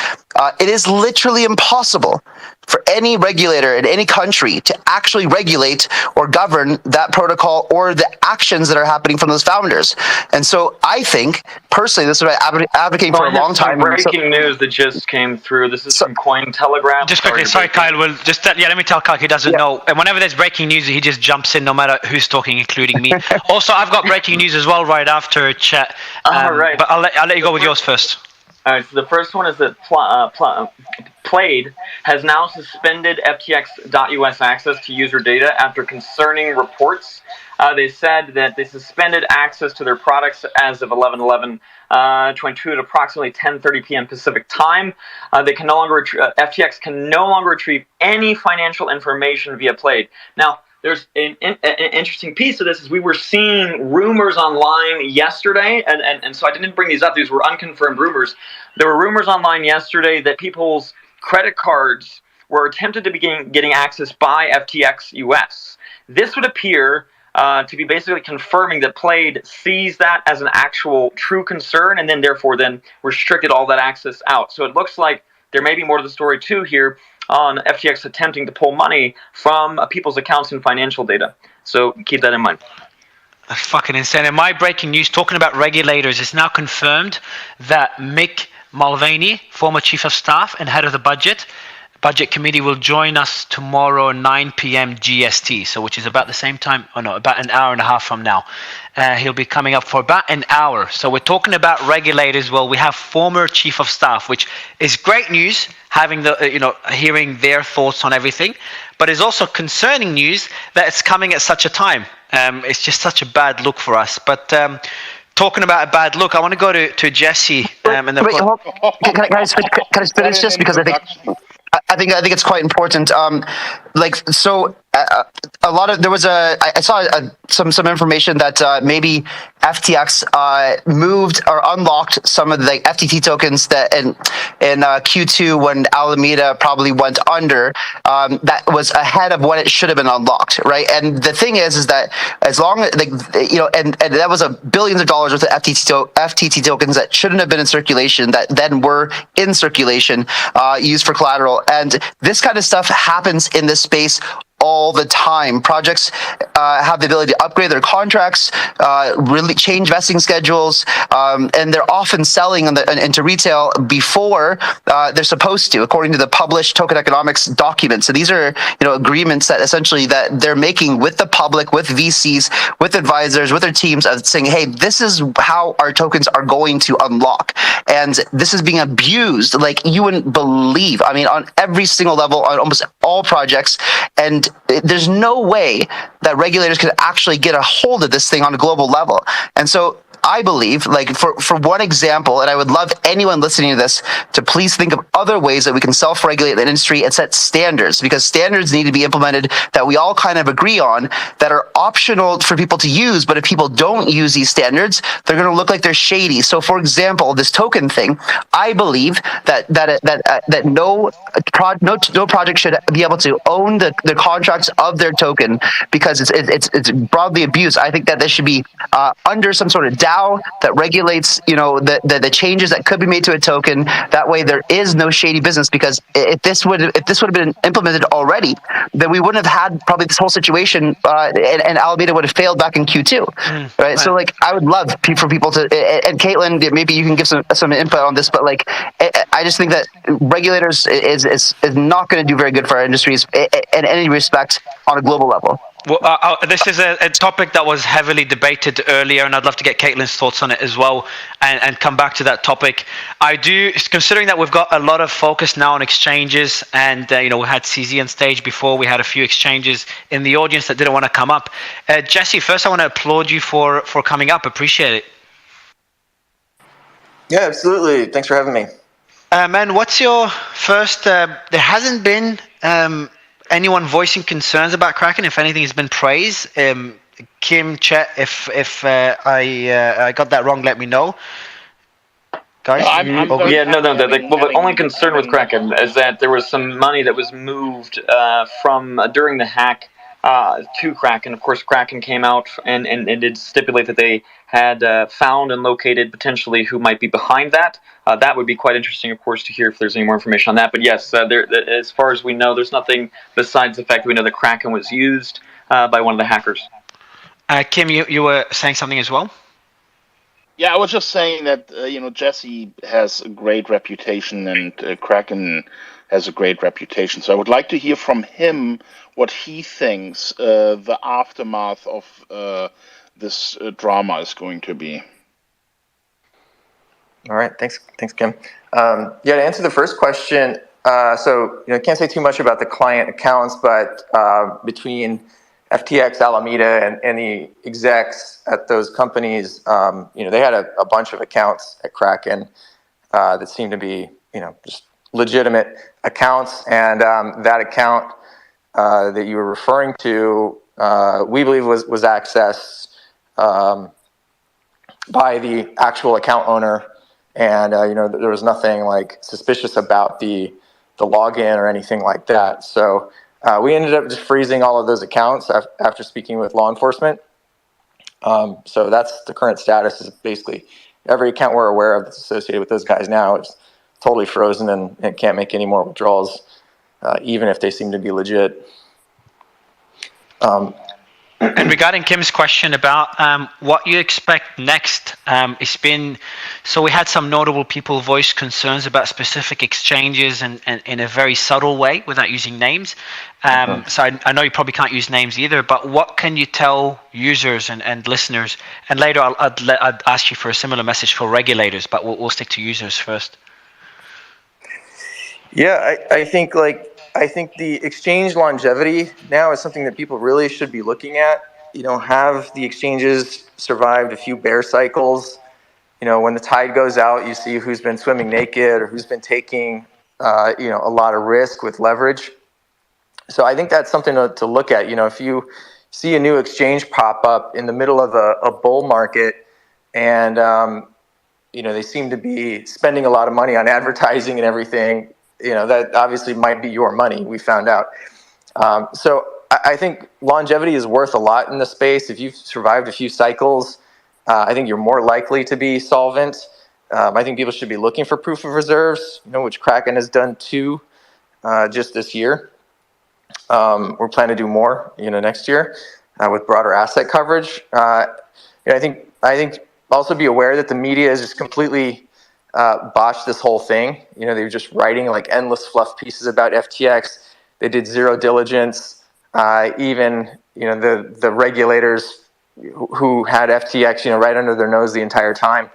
it is literally impossible for any regulator in any country to actually regulate or govern that protocol or the actions that are happening from those founders. And so I think, personally, this is what I've been advocating for a long time. Breaking news that just came through. This is from Cointelegraph. Just quickly, sorry, Kyle. Well, just let me tell Kyle he doesn't know. And whenever there's breaking news, he just jumps in, no matter who's talking, including me. Also, I've got breaking news as well right after chat. Right. But I'll let you go with yours first. All right. So the first one is that Plaid has now suspended FTX.US access to user data after concerning reports. They said that they suspended access to their products as of 11/11/22 at approximately 10:30 p.m. Pacific time. They can no longer FTX can no longer retrieve any financial information via Plaid. Now, there's an interesting piece of this is we were seeing rumors online yesterday, and so I didn't bring these up. These were unconfirmed rumors. There were rumors online yesterday that people's credit cards were attempted to begin getting access by FTX US. This would appear to be basically confirming that Plaid sees that as an actual true concern and then therefore then restricted all that access out. So it looks like there may be more to the story too here on FTX attempting to pull money from people's accounts and financial data. So keep that in mind. That's fucking insane. And my breaking news talking about regulators is now confirmed that Mick Mulvaney, former chief of staff and head of the budget committee, will join us tomorrow 9 p.m. GST, so which is about the same time, about an hour and a half from now. He'll be coming up for about an hour. So we're talking about regulators. Well, we have former chief of staff, which is great news, having hearing their thoughts on everything, but it's also concerning news that it's coming at such a time. It's just such a bad look for us. But talking about a bad look, I want to go to Jesse. Can I finish this because I think it's quite important. A lot of I saw some information that maybe FTX moved or unlocked some of the FTT tokens that in Q2 when Alameda probably went under. That was ahead of when it should have been unlocked, right? And the thing is that as long as and that was billions of dollars worth of FTT tokens that shouldn't have been in circulation that then were in circulation, used for collateral. And this kind of stuff happens in this space all the time. Projects have the ability to upgrade their contracts, really change vesting schedules, and they're often selling into retail before they're supposed to, according to the published token economics documents. So these are agreements that essentially that they're making with the public, with VCs, with advisors, with their teams, of saying, hey, this is how our tokens are going to unlock. And this is being abused like you wouldn't believe. I mean, on every single level, on almost all projects. And there's no way that regulators could actually get a hold of this thing on a global level. And so I believe, like for one example, and I would love anyone listening to this to please think of other ways that we can self-regulate the industry and set standards, because standards need to be implemented that we all kind of agree on, that are optional for people to use. But if people don't use these standards, they're going to look like they're shady. So, for example, this token thing, I believe that no project should be able to own the contracts of their token because it's broadly abused. I think that this should be under some sort of DAO that regulates, the changes that could be made to a token. That way, there is no shady business. Because if this would have been implemented already, then we wouldn't have had probably this whole situation, and Alameda would have failed back in Q2, right? So, I would love for people to, and Caitlin, maybe you can give some input on this, but I just think that regulators is not going to do very good for our industries in any respect on a global level. Well, this is a topic that was heavily debated earlier, and I'd love to get Caitlin's thoughts on it as well, and come back to that topic. Considering that we've got a lot of focus now on exchanges, and we had CZ on stage before, we had a few exchanges in the audience that didn't want to come up. Jesse, first I want to applaud you for coming up. Appreciate it. Yeah, absolutely. Thanks for having me. Man, what's your first? There hasn't been anyone voicing concerns about Kraken. If anything, has been praise. Kim, Chet, if I got that wrong, let me know. Guys, the only concern with Kraken is that there was some money that was moved from during the hack to Kraken. Of course, Kraken came out and did stipulate that they had found and located potentially who might be behind that. That would be quite interesting, of course, to hear if there's any more information on that. But yes, as far as we know, there's nothing besides the fact that we know that Kraken was used by one of the hackers. Kim, you were saying something as well? Yeah, I was just saying that, Jesse has a great reputation and Kraken has a great reputation. So I would like to hear from him what he thinks the aftermath of this drama is going to be. All right, thanks, Kim. To answer the first question, I can't say too much about the client accounts, but between FTX, Alameda, and the execs at those companies, they had a bunch of accounts at Kraken that seemed to be, just legitimate accounts, and that account that you were referring to, we believe was accessed by the actual account owner. And there was nothing suspicious about the login or anything like that. So we ended up just freezing all of those accounts after speaking with law enforcement. So that's the current status, is basically every account we're aware of that's associated with those guys now is totally frozen and can't make any more withdrawals, even if they seem to be legit. And regarding Kim's question about what you expect next, it's been, so we had some notable people voice concerns about specific exchanges and in a very subtle way without using names. So I know you probably can't use names either, but what can you tell users and listeners? And later I'd ask you for a similar message for regulators, but we'll stick to users first. Yeah, I think the exchange longevity now is something that people really should be looking at. Have the exchanges survived a few bear cycles? When the tide goes out, you see who's been swimming naked or who's been taking, a lot of risk with leverage. So I think that's something to look at. If you see a new exchange pop up in the middle of a bull market and, they seem to be spending a lot of money on advertising and everything, that obviously might be your money, we found out. So I think longevity is worth a lot in the space. If you've survived a few cycles, I think you're more likely to be solvent. I think people should be looking for proof of reserves, which Kraken has done 2 just this year. We're planning to do more, next year with broader asset coverage. I think also be aware that the media has just completely botched this whole thing. They were just writing like endless fluff pieces about FTX. They did zero diligence. Even the regulators who had FTX right under their nose the entire time,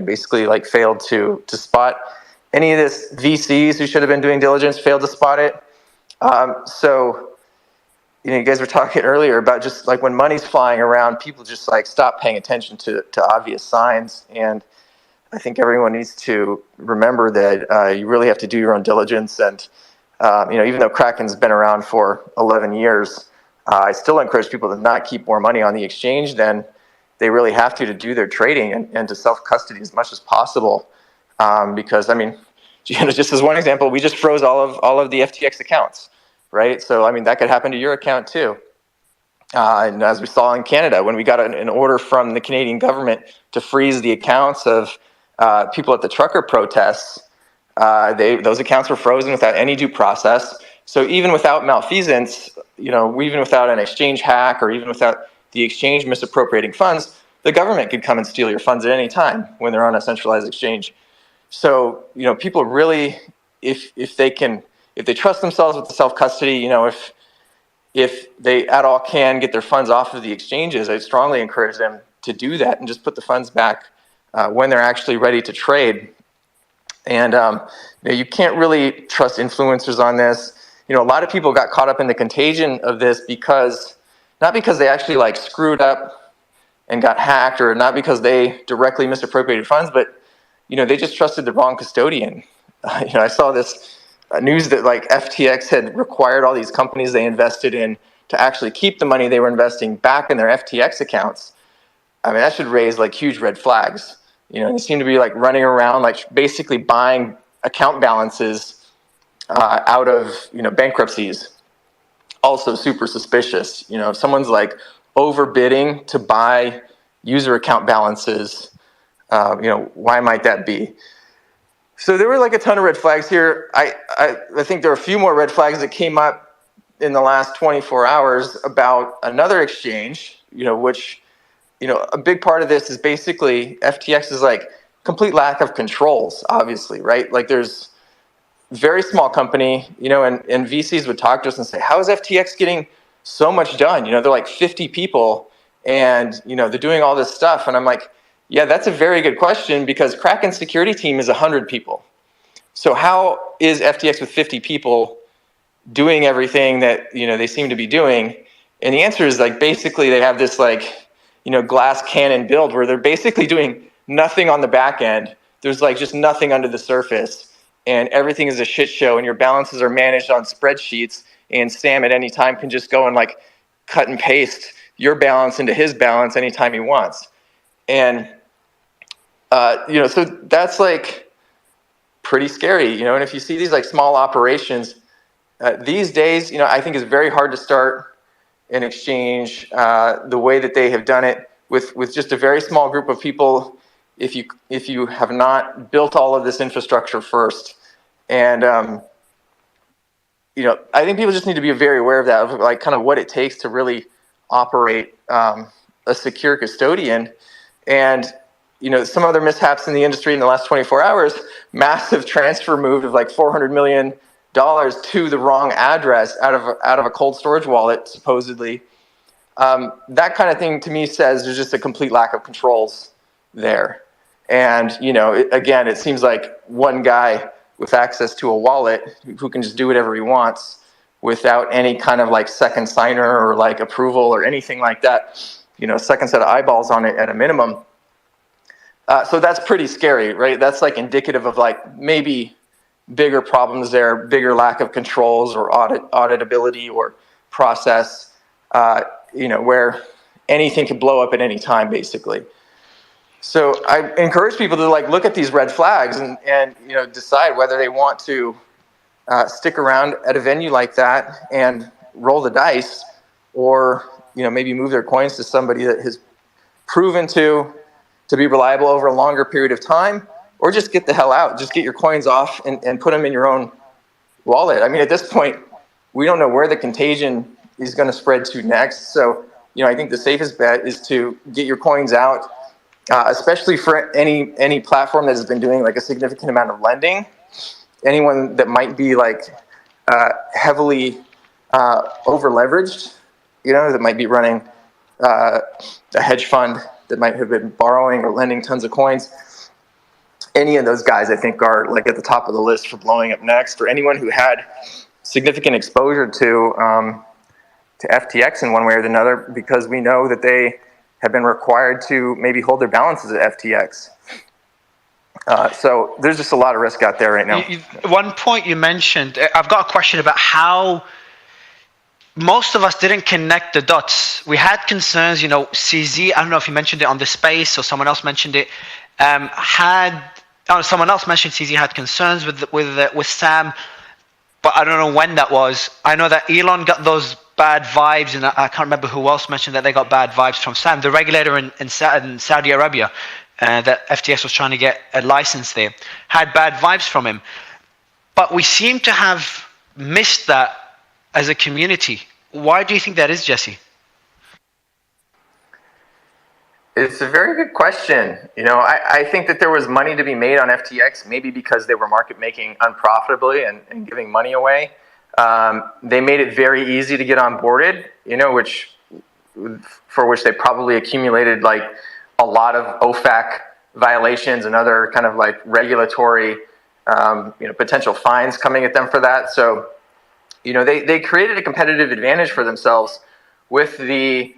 basically like failed to spot any of this. VCs who should have been doing diligence failed to spot it. So you guys were talking earlier about just like when money's flying around, people just like stop paying attention to obvious signs. And I think everyone needs to remember that you really have to do your own diligence. And even though Kraken's been around for 11 years, I still encourage people to not keep more money on the exchange than they really have to do their trading and to self-custody as much as possible. Because, just as one example, we just froze all of the FTX accounts, right? So, that could happen to your account too. And as we saw in Canada, when we got an order from the Canadian government to freeze the accounts of people at the trucker protests, those accounts were frozen without any due process. So even without malfeasance, even without an exchange hack or even without the exchange misappropriating funds, the government could come and steal your funds at any time when they're on a centralized exchange. So, people really, if they trust themselves with the self-custody, if they at all can get their funds off of the exchanges, I strongly encourage them to do that and just put the funds back when they're actually ready to trade. And you can't really trust influencers on this. A lot of people got caught up in the contagion of this not because they actually like screwed up and got hacked, or not because they directly misappropriated funds, but they just trusted the wrong custodian. I saw this news that like FTX had required all these companies they invested in to actually keep the money they were investing back in their FTX accounts. That should raise like huge red flags. They seem to be like running around, like basically buying account balances out of, bankruptcies. Also super suspicious. If someone's like overbidding to buy user account balances, why might that be? So there were like a ton of red flags here. I think there are a few more red flags that came up in the last 24 hours about another exchange, which, a big part of this is basically FTX is like complete lack of controls, obviously, right? Like there's very small company, and VCs would talk to us and say, how is FTX getting so much done? They're like 50 people and, they're doing all this stuff. And I'm like, yeah, that's a very good question, because Kraken's security team is 100 people. So how is FTX with 50 people doing everything that, they seem to be doing? And the answer is like, basically they have this like, glass cannon build where they're basically doing nothing on the back end. There's like just nothing under the surface, and everything is a shit show, and your balances are managed on spreadsheets, and Sam at any time can just go and like cut and paste your balance into his balance anytime he wants. And, so that's like pretty scary, you know. And if you see these like small operations these days, you know, I think it's very hard to start an exchange the way that they have done it with just a very small group of people. If you have not built all of this infrastructure first, and you know, I think people just need to be very aware of that, of like kind of what it takes to really operate a secure custodian. And you know, some other mishaps in the industry in the last 24 hours, massive transfer move of like $400 million to the wrong address out of a cold storage wallet, supposedly. That kind of thing to me says there's just a complete lack of controls there. And, you know, again, it seems like one guy with access to a wallet who can just do whatever he wants without any kind of like second signer or like approval or anything like that, you know, second set of eyeballs on it at a minimum. So that's pretty scary, right? That's like indicative of like maybe bigger problems there, bigger lack of controls or auditability or process, you know, where anything could blow up at any time, basically. So I encourage people to like look at these red flags and you know, decide whether they want to stick around at a venue like that and roll the dice, or you know, maybe move their coins to somebody that has proven to be reliable over a longer period of time, or just get the hell out. Just get your coins off and put them in your own wallet. I mean, at this point, we don't know where the contagion is going to spread to next. So, you know, I think the safest bet is to get your coins out, especially for any platform that has been doing like a significant amount of lending. Anyone that might be like heavily over leveraged, you know, that might be running a hedge fund that might have been borrowing or lending tons of coins. Any of those guys, I think, are like at the top of the list for blowing up next. Or anyone who had significant exposure to FTX in one way or another, because we know that they have been required to maybe hold their balances at FTX. So there's just a lot of risk out there right now. One point you mentioned, I've got a question about how most of us didn't connect the dots. We had concerns, you know, CZ, I don't know if you mentioned it on the space or someone else mentioned it, someone else mentioned CZ had concerns with Sam, but I don't know when that was. I know that Elon got those bad vibes, and I can't remember who else mentioned that they got bad vibes from Sam, the regulator in Saudi Arabia, that FTX was trying to get a license there, had bad vibes from him. But we seem to have missed that as a community. Why do you think that is, Jesse? It's a very good question. You know, I think that there was money to be made on FTX, maybe because they were market making unprofitably and giving money away. They made it very easy to get onboarded, you know, for which they probably accumulated like a lot of OFAC violations and other kind of like regulatory, you know, potential fines coming at them for that. So, you know, they created a competitive advantage for themselves with the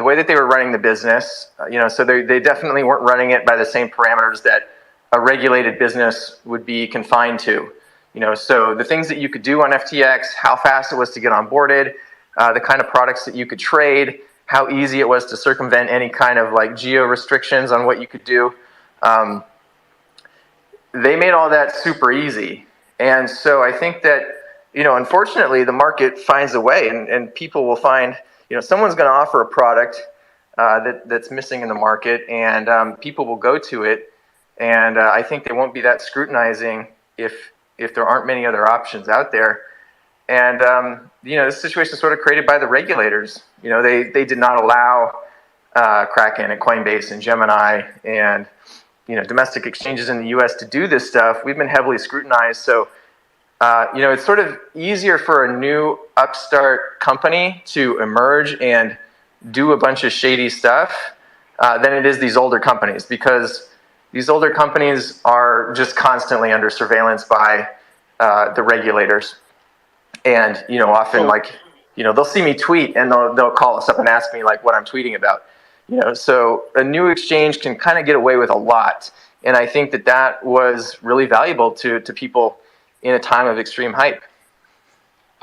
way that they were running the business. You know, so they definitely weren't running it by the same parameters that a regulated business would be confined to. You know, so the things that you could do on FTX, how fast it was to get onboarded, the kind of products that you could trade, how easy it was to circumvent any kind of like geo restrictions on what you could do. They made all that super easy. And so I think that, you know, unfortunately, the market finds a way, and people will find, you know, someone's going to offer a product that's missing in the market, and people will go to it. And I think they won't be that scrutinizing if there aren't many other options out there. And, you know, this situation is sort of created by the regulators. You know, they did not allow Kraken and Coinbase and Gemini and, you know, domestic exchanges in the US to do this stuff. We've been heavily scrutinized. So, you know, it's sort of easier for a new upstart company to emerge and do a bunch of shady stuff than it is these older companies, because these older companies are just constantly under surveillance by the regulators. And, you know, often like, you know, they'll see me tweet and they'll call us up and ask me like what I'm tweeting about, you know. So a new exchange can kind of get away with a lot. And I think that was really valuable to people in a time of extreme hype.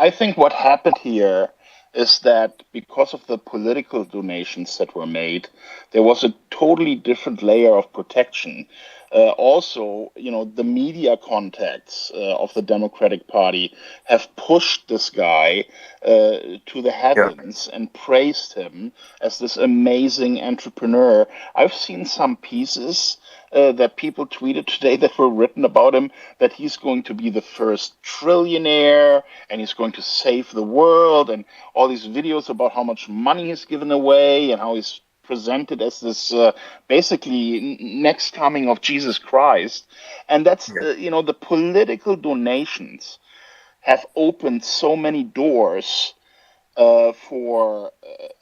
I think what happened here is that because of the political donations that were made, there was a totally different layer of protection. Also, the media contacts of the Democratic Party have pushed this guy to the heavens and praised him as this amazing entrepreneur. I've seen some pieces that people tweeted today that were written about him, that he's going to be the first trillionaire and he's going to save the world, and all these videos about how much money he's given away and how he's presented as this basically next coming of Jesus Christ. And that's, the political donations have opened so many doors for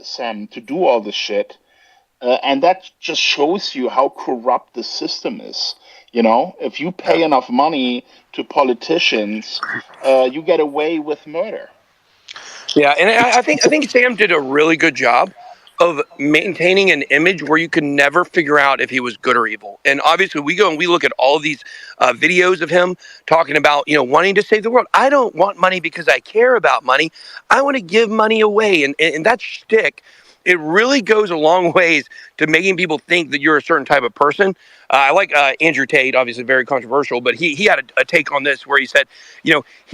Sam to do all this shit. And that just shows you how corrupt the system is. If you pay enough money to politicians, you get away with murder. Yeah, and I think Sam did a really good job of maintaining an image where you can never figure out if he was good or evil. And obviously we go and we look at all of these videos of him talking about, wanting to save the world. I don't want money because I care about money. I want to give money away. And that shtick, it really goes a long ways to making people think that you're a certain type of person. I like Andrew Tate, obviously very controversial, but he had a take on this where he said,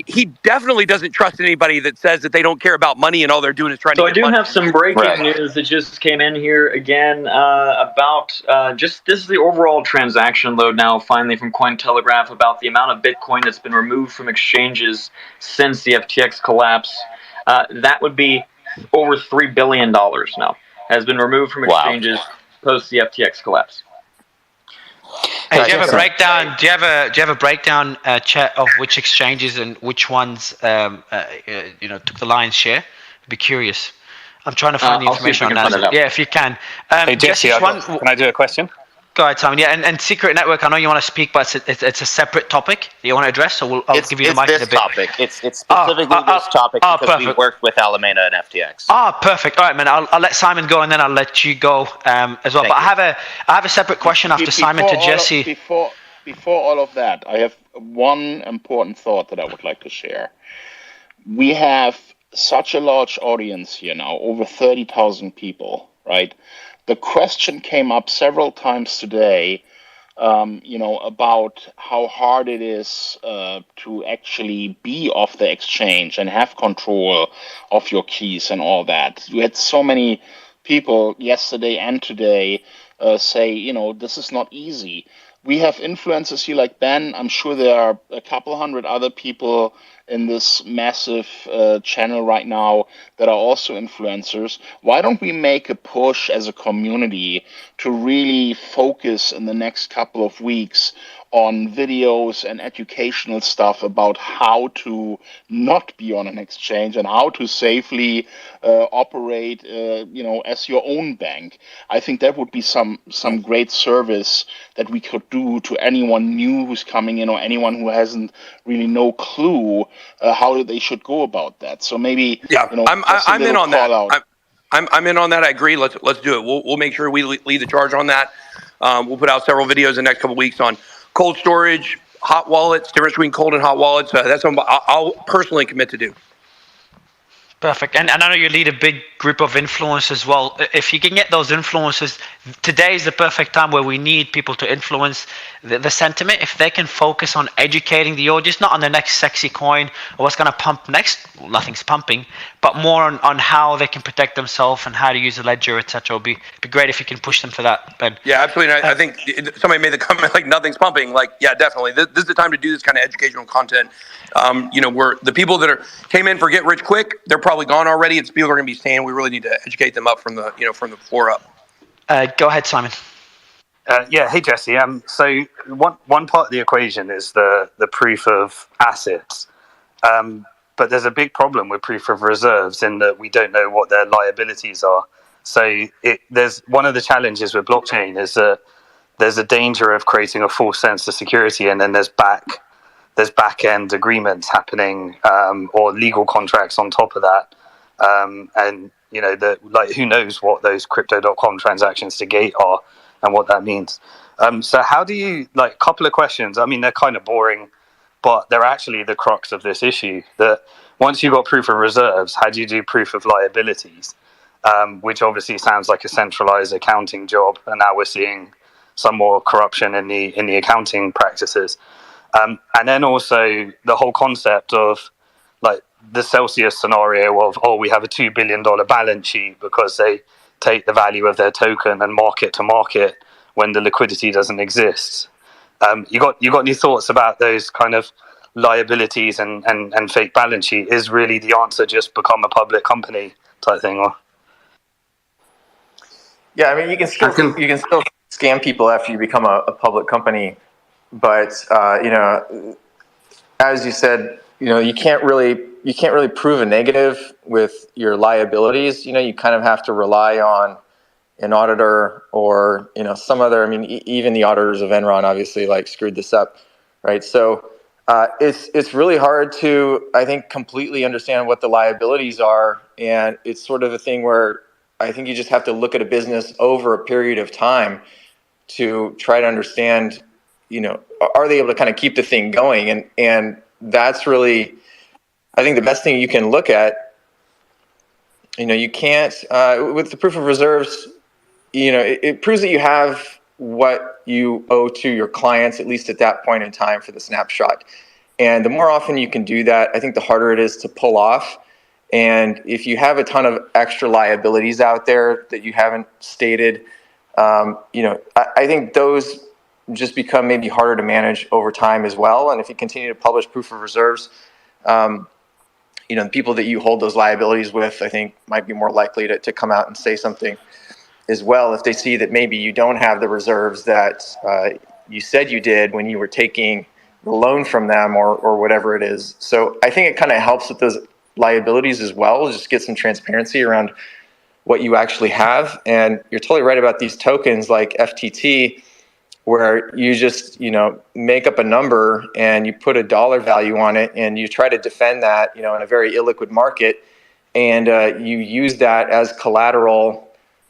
he definitely doesn't trust anybody that says that they don't care about money and all they're doing is trying to get money. So I do have some breaking news that just came in here again about this is the overall transaction load now finally from Cointelegraph about the amount of Bitcoin that's been removed from exchanges since the FTX collapse. That would be over $3 billion now has been removed from exchanges post the FTX collapse. Hey, do you have a breakdown? Do you have a breakdown, Chet, of which exchanges and which ones took the lion's share? I'd be curious. I'm trying to find the information on that. Yeah, if you can. Hey Jesse, can I do a question? Go ahead, Simon. Yeah, and Secret Network, I know you want to speak, but it's a separate topic that you want to address, so I'll give you the mic in a bit. It's specifically this topic because we worked with Alameda and FTX. Perfect. All right, man. I'll let Simon go, and then I'll let you go as well. But I have a separate question after Simon to Jesse. Before all of that, I have one important thought that I would like to share. We have such a large audience here now, over 30,000 people, right? The question came up several times today, about how hard it is to actually be off the exchange and have control of your keys and all that. We had so many people yesterday and today say, this is not easy. We have influencers here like Ben. I'm sure there are a couple hundred other people in this massive channel right now that are also influencers. Why don't we make a push as a community to really focus in the next couple of weeks on videos and educational stuff about how to not be on an exchange and how to safely operate, as your own bank? I think that would be some great service that we could do to anyone new who's coming in or anyone who hasn't really no clue how they should go about that. So maybe I'm in on that. I'm in on that. I agree. Let's do it. We'll make sure we lead the charge on that. We'll put out several videos in the next couple of weeks on cold storage, hot wallets, difference between cold and hot wallets. That's something I'll personally commit to do. Perfect. And I know you lead a big group of influencers as well. If you can get those influencers, today is the perfect time where we need people to influence the sentiment. If they can focus on educating the audience, not on the next sexy coin or what's going to pump next, well, nothing's pumping, but more on how they can protect themselves and how to use a ledger, etc. It'll be great if you can push them for that, Ben. Yeah, absolutely. I think somebody made the comment like nothing's pumping. Like, yeah, definitely. This is the time to do this kind of educational content. Where the people that came in for get rich quick, they're probably gone already. It's people are going to be staying. We really need to educate them up from the floor up. Go ahead, Simon. Hey Jesse. So one part of the equation is the proof of assets, but there's a big problem with proof of reserves in that we don't know what their liabilities are. So there's one of the challenges with blockchain is that there's a danger of creating a false sense of security, and then there's back-end agreements happening or legal contracts on top of that. And who knows what those crypto.com transactions to gate are and what that means. So how do you, couple of questions, I mean, they're kind of boring, but they're actually the crux of this issue, that once you've got proof of reserves, how do you do proof of liabilities? Which obviously sounds like a centralized accounting job, and now we're seeing some more corruption in the accounting practices. And then also the whole concept of like the Celsius scenario of, we have a $2 billion balance sheet because they take the value of their token and mark it to market when the liquidity doesn't exist. You got any thoughts about those kind of liabilities and fake balance sheet? Is really the answer just become a public company type thing? Or yeah, I mean, you can still scam people after you become a public company, but as you said, you can't really prove a negative with your liabilities. You kind of have to rely on an auditor or some other. I mean, even the auditors of Enron obviously screwed this up, right? So it's really hard to, I think, completely understand what the liabilities are, and it's sort of a thing where I think you just have to look at a business over a period of time to try to understand, are they able to kind of keep the thing going? And that's really, I think, the best thing you can look at. You can't, with the proof of reserves, it proves that you have what you owe to your clients, at least at that point in time for the snapshot. And the more often you can do that, I think the harder it is to pull off. And if you have a ton of extra liabilities out there that you haven't stated, I think those just become maybe harder to manage over time as well. And if you continue to publish proof of reserves, the people that you hold those liabilities with, I think, might be more likely to come out and say something as well if they see that maybe you don't have the reserves that you said you did when you were taking the loan from them or whatever it is. So I think it kind of helps with those liabilities as well, just get some transparency around what you actually have. And you're totally right about these tokens like FTT, where you just make up a number and you put a dollar value on it and you try to defend that in a very illiquid market, and you use that as collateral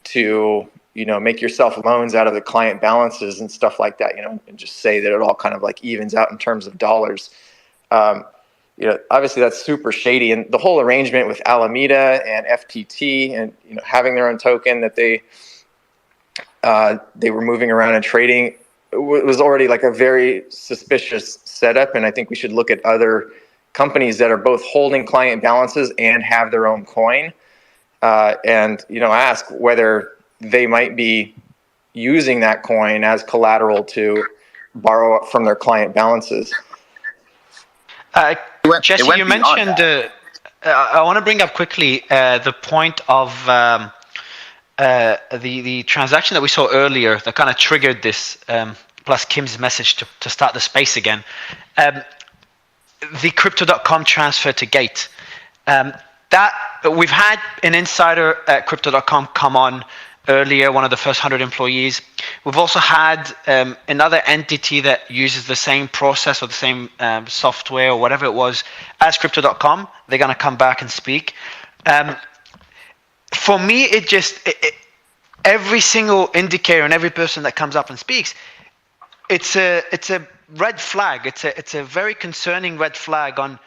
to make yourself loans out of the client balances and stuff like that, and just say that it all kind of evens out in terms of dollars. Obviously that's super shady, and the whole arrangement with Alameda and FTT and having their own token that they were moving around and trading was already a very suspicious setup. And I think we should look at other companies that are both holding client balances and have their own coin, and ask whether they might be using that coin as collateral to borrow from their client balances. Jesse, you mentioned, I want to bring up quickly the point of the transaction that we saw earlier that kind of triggered this, plus Kim's message to start the space again. The Crypto.com transfer to Gate. That we've had an insider at Crypto.com come on earlier, one of the first 100 employees. We've also had another entity that uses the same process or the same software or whatever it was as Crypto.com. They're going to come back and speak. For me, every single indicator and every person that comes up and speaks, it's a red flag. It's a very concerning red flag on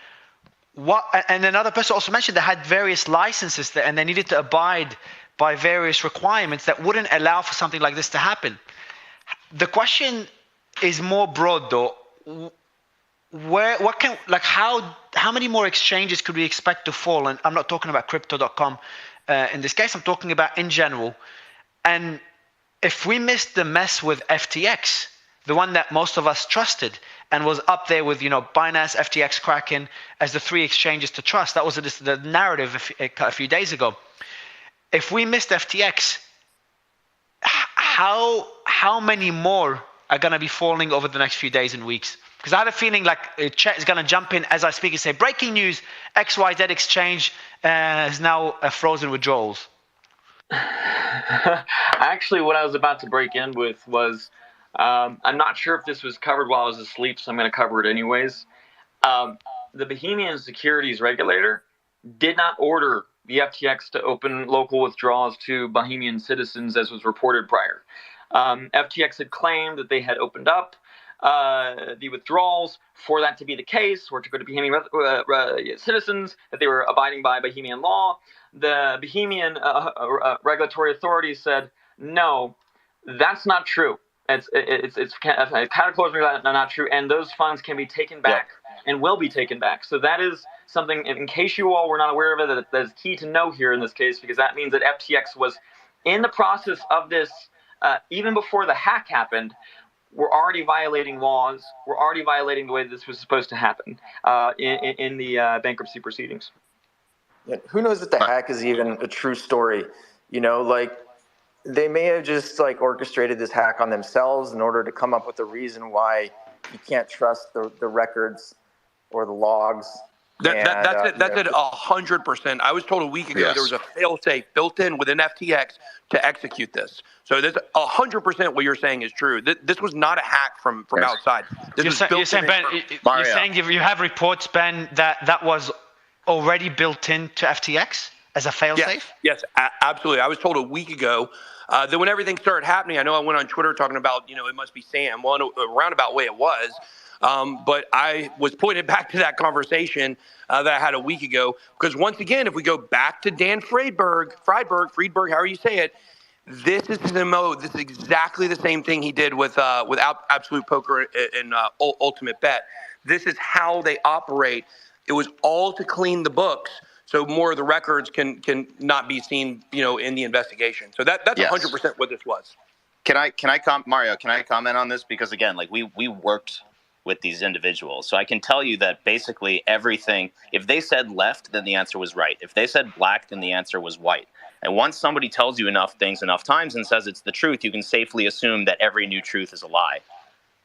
what. And another person also mentioned they had various licenses and they needed to abide by various requirements that wouldn't allow for something like this to happen. The question is more broad, though. How many more exchanges could we expect to fall? And I'm not talking about Crypto.com in this case. I'm talking about in general. And if we missed the mess with FTX, the one that most of us trusted and was up there with Binance, FTX, Kraken as the three exchanges to trust, that was the narrative a few days ago. If we missed FTX, how many more are going to be falling over the next few days and weeks? Because I have a feeling Chet is going to jump in as I speak and say, breaking news, XYZ exchange is now frozen withdrawals. Actually, what I was about to break in with was, I'm not sure if this was covered while I was asleep, so I'm going to cover it anyways. The Bahamian securities regulator did not order the FTX to open local withdrawals to Bahamian citizens, as was reported prior. FTX had claimed that they had opened up the withdrawals for that to be the case, or to go to Bahamian citizens, that they were abiding by Bahamian law. The Bahamian regulatory authorities said, no, that's not true. it's cataclysmic, not true, and those funds can be taken back and will be taken back. So that is something, in case you all were not aware of it, that is key to know here in this case, because that means that FTX was in the process of this even before the hack happened. We're already violating laws. We're already violating the way this was supposed to happen in the bankruptcy proceedings. Yeah, who knows if the hack is even a true story? You know, like, they may have just like orchestrated this hack on themselves in order to come up with a reason why you can't trust the records or the logs. That's it. That's it. 100%. I was told a week ago there was a fail-safe built in within FTX to execute this. So this 100% what you're saying is true. This was not a hack from outside. You're saying, Ben, you're saying you have reports, Ben, that was already built into FTX as a fail-safe? Yes, absolutely. I was told a week ago that when everything started happening, I know I went on Twitter talking about, it must be Sam. Well, in a roundabout way it was. But I was pointed back to that conversation that I had a week ago, because once again, if we go back to Dan Friedberg, however you say it, this is his MO. This is exactly the same thing he did with Absolute Poker and Ultimate Bet. This is how they operate. It was all to clean the books, so more of the records can not be seen, in the investigation. So that's 100% what this was. Mario, can I comment on this? Because again, like we worked with these individuals. So I can tell you that basically everything, if they said left, then the answer was right. If they said black, then the answer was white. And once somebody tells you enough things enough times and says it's the truth, you can safely assume that every new truth is a lie.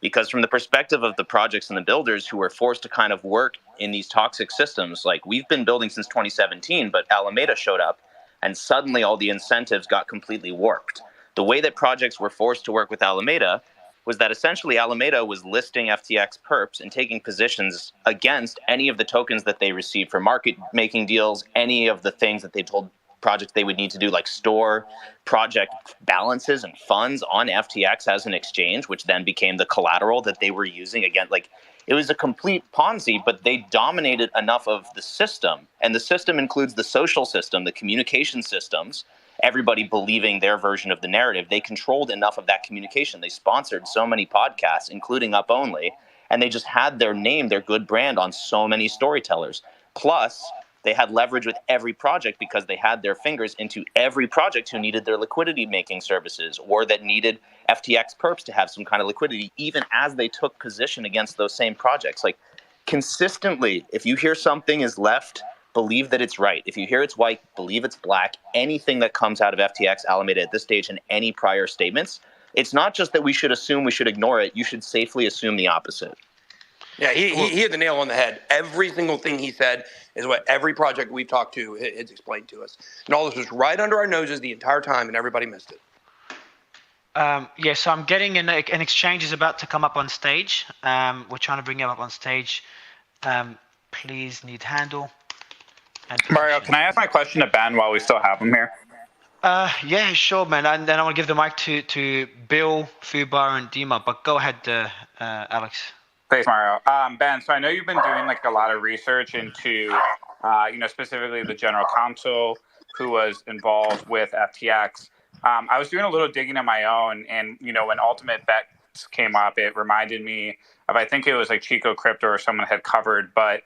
Because from the perspective of the projects and the builders who were forced to kind of work in these toxic systems, like we've been building since 2017, but Alameda showed up and suddenly all the incentives got completely warped. The way that projects were forced to work with Alameda was that essentially Alameda was listing FTX perps and taking positions against any of the tokens that they received for market making deals, any of the things that they told projects they would need to do, like store project balances and funds on FTX as an exchange, which then became the collateral that they were using. Again, like, it was a complete Ponzi, but they dominated enough of the system. And the system includes the social system, the communication systems, everybody believing their version of the narrative. They controlled enough of that communication. They sponsored so many podcasts, including Up Only, and they just had their name, their good brand on so many storytellers. Plus, they had leverage with every project because they had their fingers into every project who needed their liquidity making services or that needed FTX perps to have some kind of liquidity, even as they took position against those same projects. Like, consistently, if you hear something is left, believe that it's right. If you hear it's white, believe it's black. Anything that comes out of FTX Alameda at this stage and any prior statements, it's not just that we should assume we should ignore it. You should safely assume the opposite. Yeah, he hit the nail on the head. Every single thing he said is what every project we've talked to has explained to us. And all this was right under our noses the entire time, and everybody missed it. So I'm getting an exchange is about to come up on stage. We're trying to bring him up on stage. Please need handle. Mario, can I ask my question to Ben while we still have him here? Yeah, sure, man. And then I want to give the mic to Bill, Fubar, and Dima. But go ahead, Alex. Thanks, Mario. Ben, so I know you've been doing like a lot of research into, specifically the general counsel who was involved with FTX. I was doing a little digging on my own, and when Ultimate Bets came up, it reminded me of, I think it was like Chico Crypto or someone had covered, but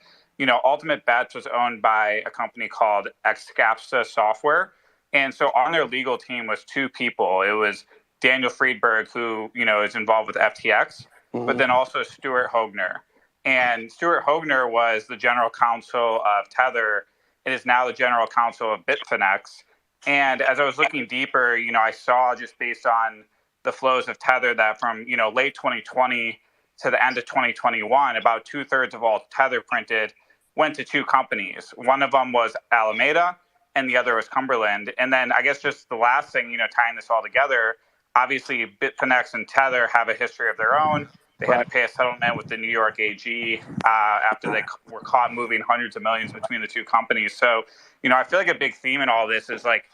Ultimate Bets was owned by a company called MEXC Software, and so on their legal team was two people. It was Daniel Friedberg, who is involved with FTX. But then also Stuart Hoegner. And Stuart Hoegner was the general counsel of Tether. It is now the general counsel of Bitfinex. And as I was looking deeper, I saw, just based on the flows of Tether, that from late 2020 to the end of 2021, about 2/3 of all Tether printed went to two companies. One of them was Alameda, and the other was Cumberland. And then I guess just the last thing, tying this all together, obviously Bitfinex and Tether have a history of their own. They had to pay a settlement with the New York AG after they were caught moving hundreds of millions between the two companies. So, I feel like a big theme in all this is like,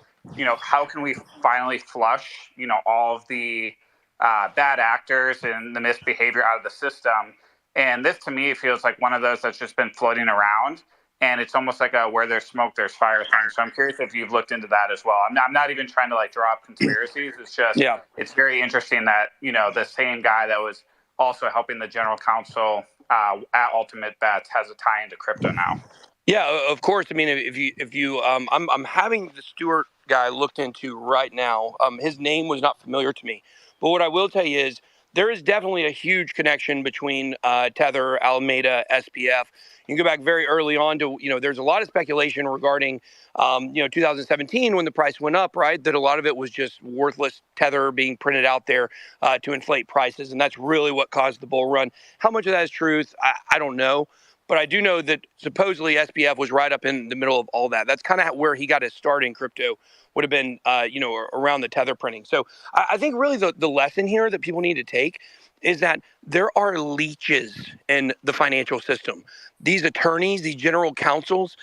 how can we finally flush, all of the bad actors and the misbehavior out of the system? And this, to me, feels like one of those that's just been floating around. and it's almost like a where there's smoke, there's fire thing. So I'm curious if you've looked into that as well. I'm not even trying to like draw up conspiracies. It's just, it's very interesting that, the same guy that was also helping the general counsel at Ultimate Bets has a tie into crypto now. Yeah, of course. I mean, if you, I'm having the Stewart guy looked into right now. His name was not familiar to me, but what I will tell you is there is definitely a huge connection between Tether, Alameda, SPF. You can go back very early on to, there's a lot of speculation regarding, 2017 when the price went up, right? That a lot of it was just worthless Tether being printed out there to inflate prices, and that's really what caused the bull run. How much of that is truth? I don't know. But I do know that supposedly SPF was right up in the middle of all that. That's kind of where he got his start in crypto, would have been, around the Tether printing. So I think really the lesson here that people need to take is that there are leeches in the financial system. These attorneys, these general counsels,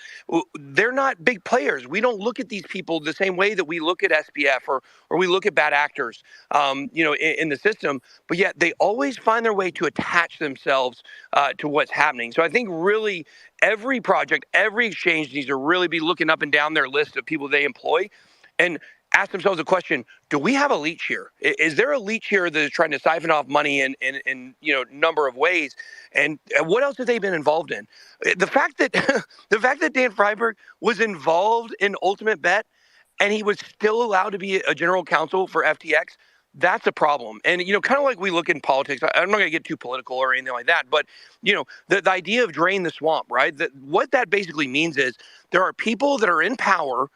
they're not big players. We don't look at these people the same way that we look at SPF or we look at bad actors, in the system. But yet they always find their way to attach themselves to what's happening. So I think really every project, every exchange needs to really be looking up and down their list of people they employ and ask themselves a question: do we have a leech here? Is there a leech here that is trying to siphon off money in number of ways? And what else have they been involved in? The fact that Dan Freiberg was involved in Ultimate Bet and he was still allowed to be a general counsel for FTX, that's a problem. And, kind of like we look in politics, I'm not going to get too political or anything like that, but, the idea of drain the swamp, right? What that basically means is there are people that are in power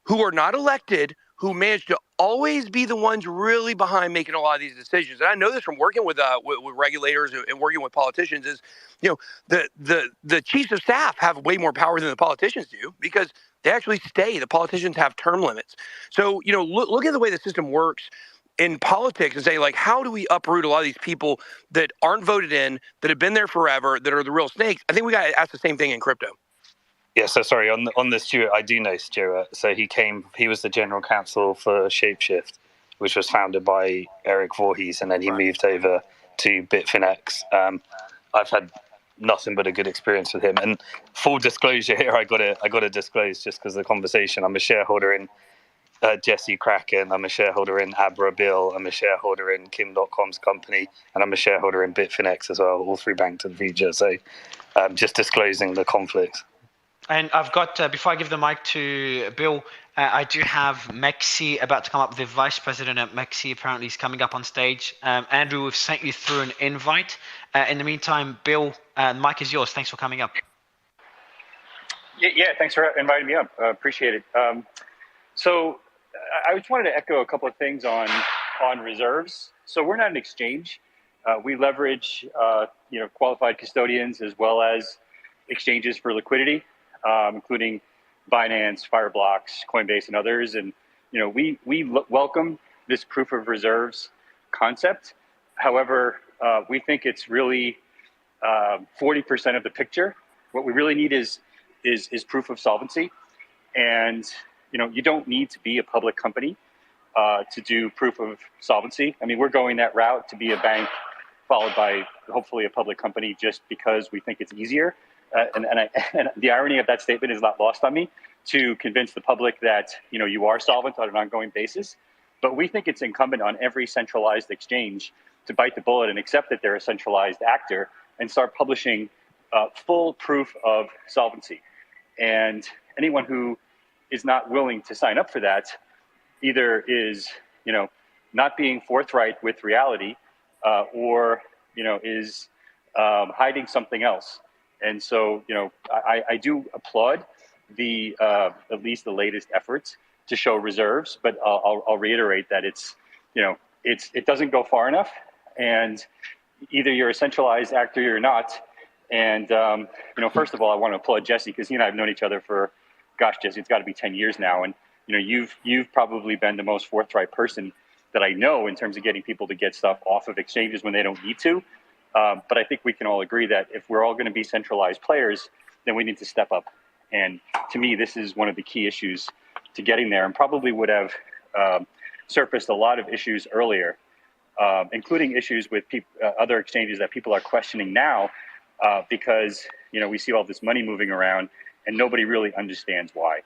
who are not elected, who manage to always be the ones really behind making a lot of these decisions. And I know this from working with regulators and working with politicians is, the chiefs of staff have way more power than the politicians do because they actually stay. The politicians have term limits. So, look at the way the system works in politics and say, like, how do we uproot a lot of these people that aren't voted in, that have been there forever, that are the real snakes? I think we got to ask the same thing in crypto. Yeah, so sorry, on the Stewart, I do know Stewart. So he was the general counsel for Shapeshift, which was founded by Eric Voorhees, and then he moved over to Bitfinex. I've had nothing but a good experience with him. And full disclosure here, I got to disclose just because of the conversation. I'm a shareholder in Jesse Kraken. I'm a shareholder in Abra Bill. I'm a shareholder in Kim.com's company, and I'm a shareholder in Bitfinex as well. All three banked to the future. So just disclosing the conflicts. And I've got, before I give the mic to Bill, I do have MEXC about to come up. The vice president at MEXC apparently is coming up on stage. Andrew, we've sent you through an invite. In the meantime, Bill, the mic is yours. Thanks for coming up. Yeah, thanks for inviting me up. Appreciate it. So I just wanted to echo a couple of things on reserves. So we're not an exchange. We leverage qualified custodians as well as exchanges for liquidity, including Binance, Fireblocks, Coinbase, and others. And we welcome this proof of reserves concept. However, we think it's really 40% of the picture. What we really need is proof of solvency. And you don't need to be a public company to do proof of solvency. I mean, we're going that route to be a bank followed by hopefully a public company just because we think it's easier. And the irony of that statement is not lost on me, to convince the public that you are solvent on an ongoing basis. But we think it's incumbent on every centralized exchange to bite the bullet and accept that they're a centralized actor and start publishing full proof of solvency. And anyone who is not willing to sign up for that either is not being forthright with reality or is hiding something else. And so, I do applaud the at least the latest efforts to show reserves, but I'll reiterate that it doesn't go far enough, and either you're a centralized actor or you're not. And first of all, I want to applaud Jesse because he and I have known each other for, gosh, Jesse, it's got to be 10 years now, and you've probably been the most forthright person that I know in terms of getting people to get stuff off of exchanges when they don't need to. But I think we can all agree that if we're all going to be centralized players, then we need to step up. And to me, this is one of the key issues to getting there, and probably would have surfaced a lot of issues earlier, including issues with other exchanges that people are questioning now because we see all this money moving around, and nobody really understands why.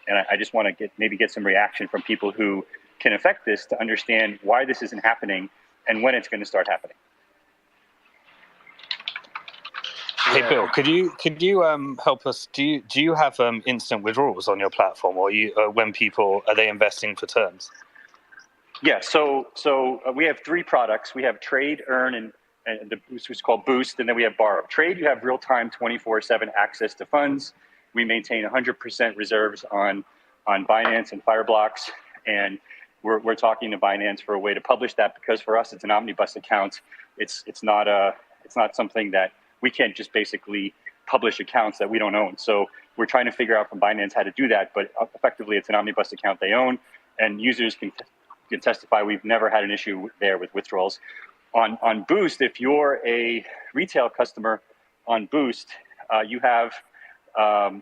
And I just want to get some reaction from people who can affect this to understand why this isn't happening and when it's going to start happening. Hey Bill, could you help us? Do you have instant withdrawals on your platform, or when people are they investing for terms? Yeah, so we have 3 products. We have Trade, Earn, and the Boost, which is called Boost, and then we have Borrow. Trade, you have real-time 24/7 access to funds. We maintain 100% reserves on Binance and Fireblocks, and we're talking to Binance for a way to publish that, because for us it's an omnibus account. It's not something that we can't just basically publish accounts that we don't own. So we're trying to figure out from Binance how to do that, but effectively it's an omnibus account they own, and users can testify we've never had an issue there with withdrawals. On Boost, if you're a retail customer on Boost, you have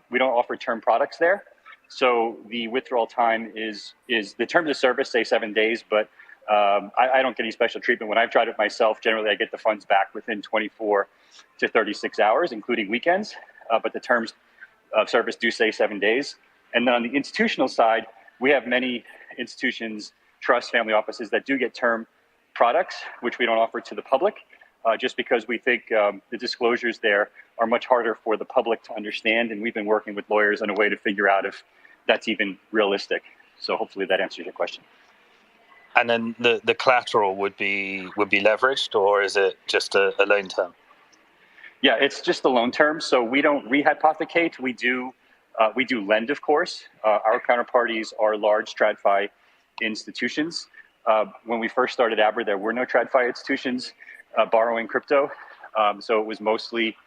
we don't offer term products there. So the withdrawal time is the terms of service say 7 days, but I don't get any special treatment. When I've tried it myself, generally I get the funds back within 24 to 36 hours, including weekends. But the terms of service do say 7 days. And then on the institutional side, we have many institutions, trusts, family offices that do get term products, which we don't offer to the public, just because we think the disclosures there are much harder for the public to understand. And we've been working with lawyers on a way to figure out if that's even realistic. So hopefully that answers your question. And then the collateral would be leveraged, or is it just a loan term? Yeah, it's just a loan term. So we don't rehypothecate. We do lend, of course. Our counterparties are large TradFi institutions. When we first started Aber, there were no TradFi institutions borrowing crypto. So it was mostly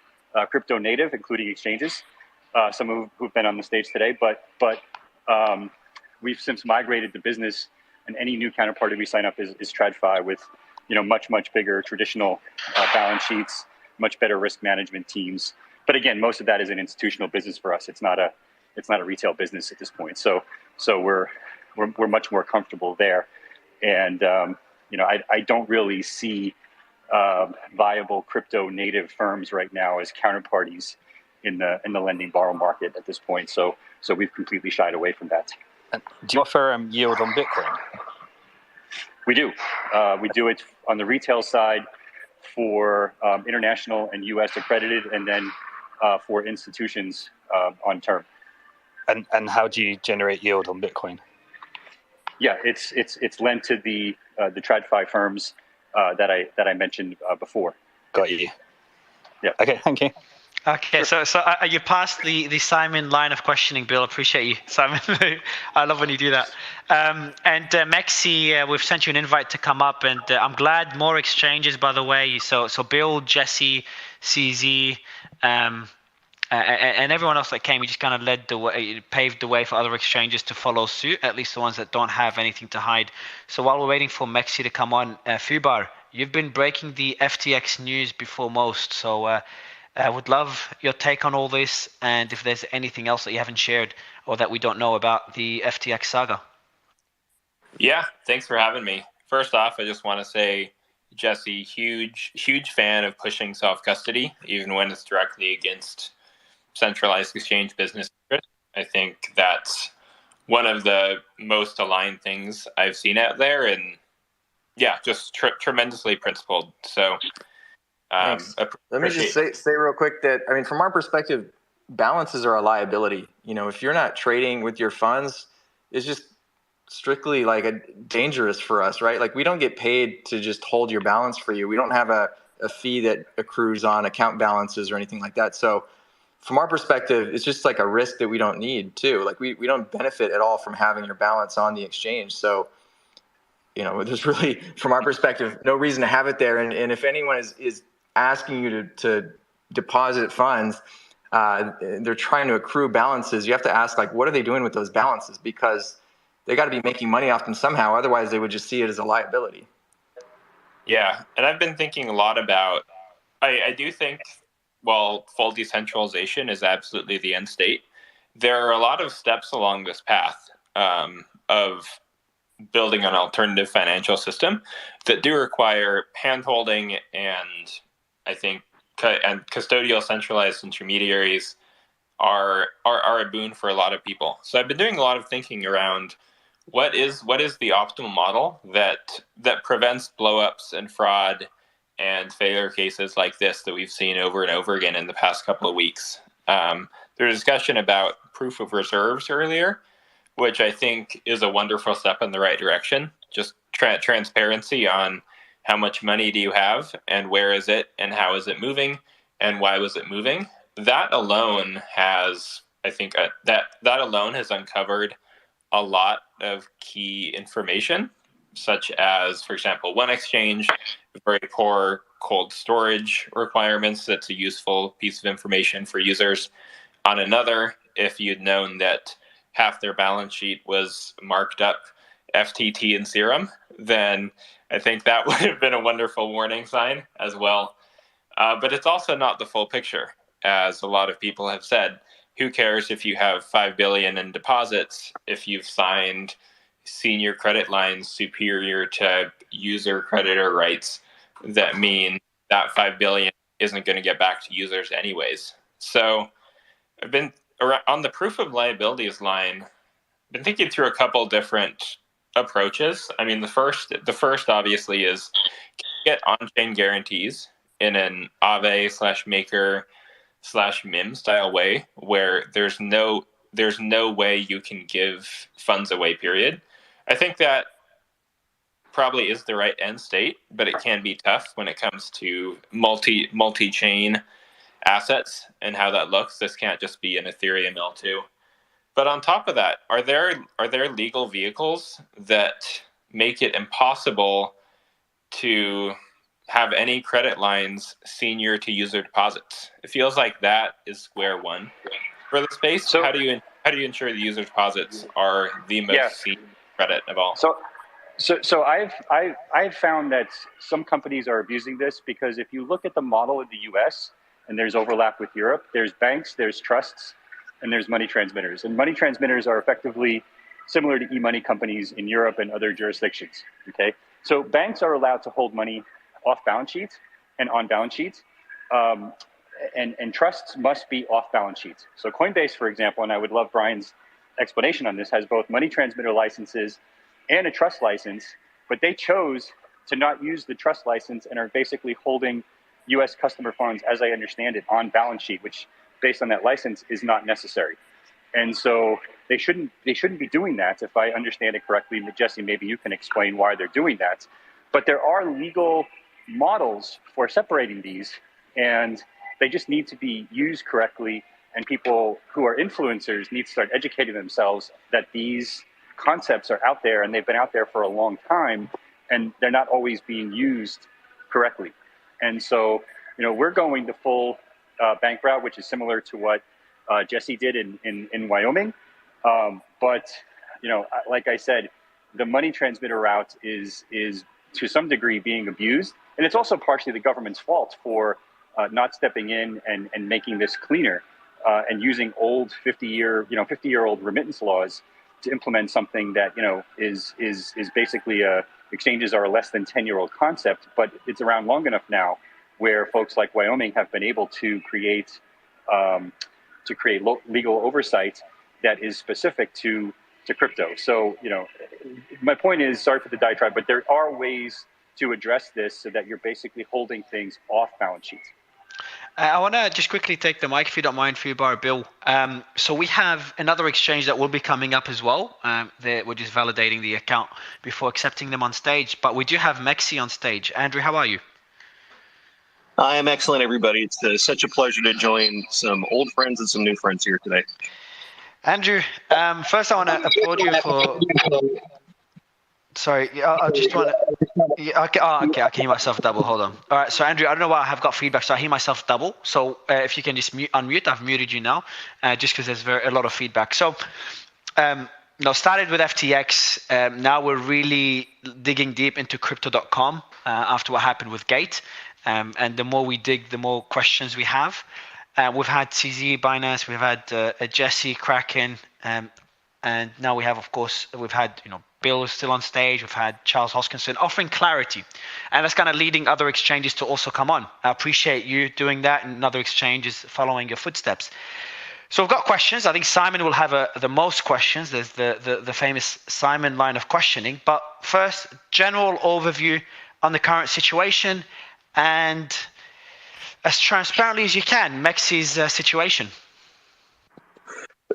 crypto native, including exchanges. Some who've been on the stage today, but we've since migrated the business, and any new counterparty we sign up is TradFi with, much bigger traditional balance sheets, much better risk management teams. But again, most of that is an institutional business for us. It's not a retail business at this point. So we're much more comfortable there. And I don't really see viable crypto native firms right now as counterparties in the lending borrow market at this point. So we've completely shied away from that. Do you offer yield on Bitcoin? We do. We do it on the retail side for international and U.S. accredited, and then for institutions on term. And how do you generate yield on Bitcoin? Yeah, it's lent to the TradFi firms that I mentioned before. Got you. Yeah. Okay. Thank you. Okay, so you passed the Simon line of questioning, Bill. Appreciate you, Simon. I love when you do that. And MEXC, we've sent you an invite to come up, and I'm glad more exchanges, by the way. So Bill, Jesse, CZ, and everyone else that came, we just kind of led the way, paved the way for other exchanges to follow suit, at least the ones that don't have anything to hide. So while we're waiting for MEXC to come on, Fubar, you've been breaking the FTX news before most, so I would love your take on all this, and if there's anything else that you haven't shared or that we don't know about the FTX saga. Yeah, thanks for having me. First off, I just want to say, Jesse, huge fan of pushing self-custody, even when it's directly against centralized exchange business. I think that's one of the most aligned things I've seen out there, and yeah, just tremendously principled. So let me just say real quick that, I mean, from our perspective, balances are a liability. If you're not trading with your funds, it's just strictly dangerous for us, right? Like, we don't get paid to just hold your balance for you. We don't have a fee that accrues on account balances or anything like that. So from our perspective, it's just like a risk that we don't need too. Like, we don't benefit at all from having your balance on the exchange. So, there's really, from our perspective, no reason to have it there. And if anyone is asking you to deposit funds, they're trying to accrue balances, you have to ask, what are they doing with those balances? Because they got to be making money off them somehow. Otherwise, they would just see it as a liability. Yeah, and I've been thinking a lot about, I do think, while full decentralization is absolutely the end state, there are a lot of steps along this path of building an alternative financial system that do require handholding, and I think and custodial centralized intermediaries are a boon for a lot of people. So I've been doing a lot of thinking around what is the optimal model that prevents blowups and fraud and failure cases like this that we've seen over and over again in the past couple of weeks. There was a discussion about proof of reserves earlier, which I think is a wonderful step in the right direction. Just transparency on how much money do you have and where is it and how is it moving and why was it moving. That alone has, I think, that alone has uncovered a lot of key information, such as, for example, one exchange, very poor cold storage requirements. That's a useful piece of information for users. On another, if you'd known that half their balance sheet was marked up FTT and Serum, then I think that would have been a wonderful warning sign as well. But it's also not the full picture, as a lot of people have said. Who cares if you have $5 billion in deposits if you've signed senior credit lines superior to user creditor rights that mean that $5 billion isn't going to get back to users anyways? So I've been on the proof of liabilities line. I've been thinking through a couple different approaches. I mean, the first obviously is get on-chain guarantees in an Aave/Maker/MIM style way, where there's no way you can give funds away, period. I think that probably is the right end state, but it can be tough when it comes to multi-chain assets and how that looks. This can't just be an Ethereum L2. But on top of that, are there legal vehicles that make it impossible to have any credit lines senior to user deposits? It feels like that is square one for the space. So how do you ensure the user deposits are the most senior credit of all? So I've found that some companies are abusing this, because if you look at the model in the US, and there's overlap with Europe, there's banks, there's trusts, and there's money transmitters. And money transmitters are effectively similar to e-money companies in Europe and other jurisdictions, okay? So banks are allowed to hold money off balance sheets and on balance sheets, and trusts must be off balance sheets. So Coinbase, for example, and I would love Brian's explanation on this, has both money transmitter licenses and a trust license, but they chose to not use the trust license and are basically holding US customer funds, as I understand it, on balance sheet, which based on that license is not necessary. And so they shouldn't be doing that, if I understand it correctly. Jesse, maybe you can explain why they're doing that. But there are legal models for separating these, and they just need to be used correctly. And people who are influencers need to start educating themselves that these concepts are out there, and they've been out there for a long time, and they're not always being used correctly. And so, we're going the full bank route, which is similar to what Jesse did in Wyoming. But, like I said, the money transmitter route is to some degree being abused. And it's also partially the government's fault for not stepping in and making this cleaner and using old 50-year-old remittance laws to implement something that, is basically exchanges are a less than 10-year-old concept, but it's around long enough now where folks like Wyoming have been able to create legal oversight that is specific to crypto. So, my point is, sorry for the diatribe, but there are ways to address this so that you're basically holding things off balance sheets. I want to just quickly take the mic, if you don't mind, for you, Bar Bill. So we have another exchange that will be coming up as well. We're just validating the account before accepting them on stage. But we do have MEXC on stage. Andrew, how are you? I am excellent, everybody. It's such a pleasure to join some old friends and some new friends here today. Andrew, first I want to applaud you for... Sorry, I just want to... Okay, I can hear myself double. Hold on. All right, so Andrew, I don't know why I have got feedback, so I hear myself double. So if you can just unmute, I've muted you now, just because there's a lot of feedback. So, started with FTX. Now we're really digging deep into crypto.com after what happened with Gate. And the more we dig, the more questions we have. We've had CZ, Binance, we've had Jesse, Kraken, and now we have, of course, we've had, Bill is still on stage. We've had Charles Hoskinson offering clarity, and that's kind of leading other exchanges to also come on. I appreciate you doing that, and other exchanges following your footsteps. So we've got questions. I think Simon will have the most questions. There's the famous Simon line of questioning. But first, general overview on the current situation and as transparently as you can, MEXC's situation.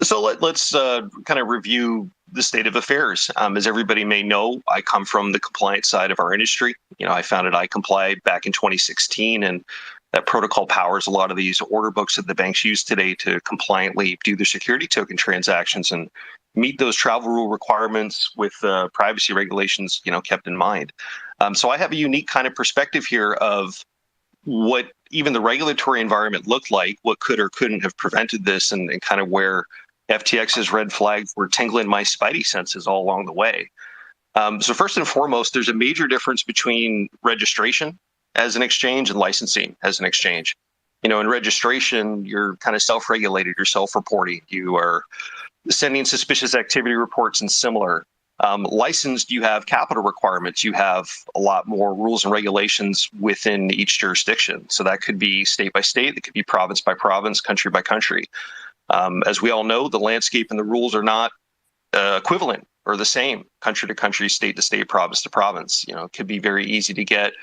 So let's kind of review the state of affairs. As everybody may know, I come from the compliance side of our industry. I founded iComply back in 2016, and that protocol powers a lot of these order books that the banks use today to compliantly do their security token transactions and meet those travel rule requirements with privacy regulations, kept in mind. So I have a unique kind of perspective here of what even the regulatory environment looked like, what could or couldn't have prevented this, and kind of where FTX's red flags were tingling my spidey senses all along the way. So first and foremost, there's a major difference between registration as an exchange and licensing as an exchange. In registration, you're kind of self-regulated, you're self-reporting, you are sending suspicious activity reports and similar. Licensed, you have capital requirements, you have a lot more rules and regulations within each jurisdiction. So that could be state by state, it could be province by province, country by country. As we all know, the landscape and the rules are not equivalent or the same country to country, state to state, province to province. It could be very easy to get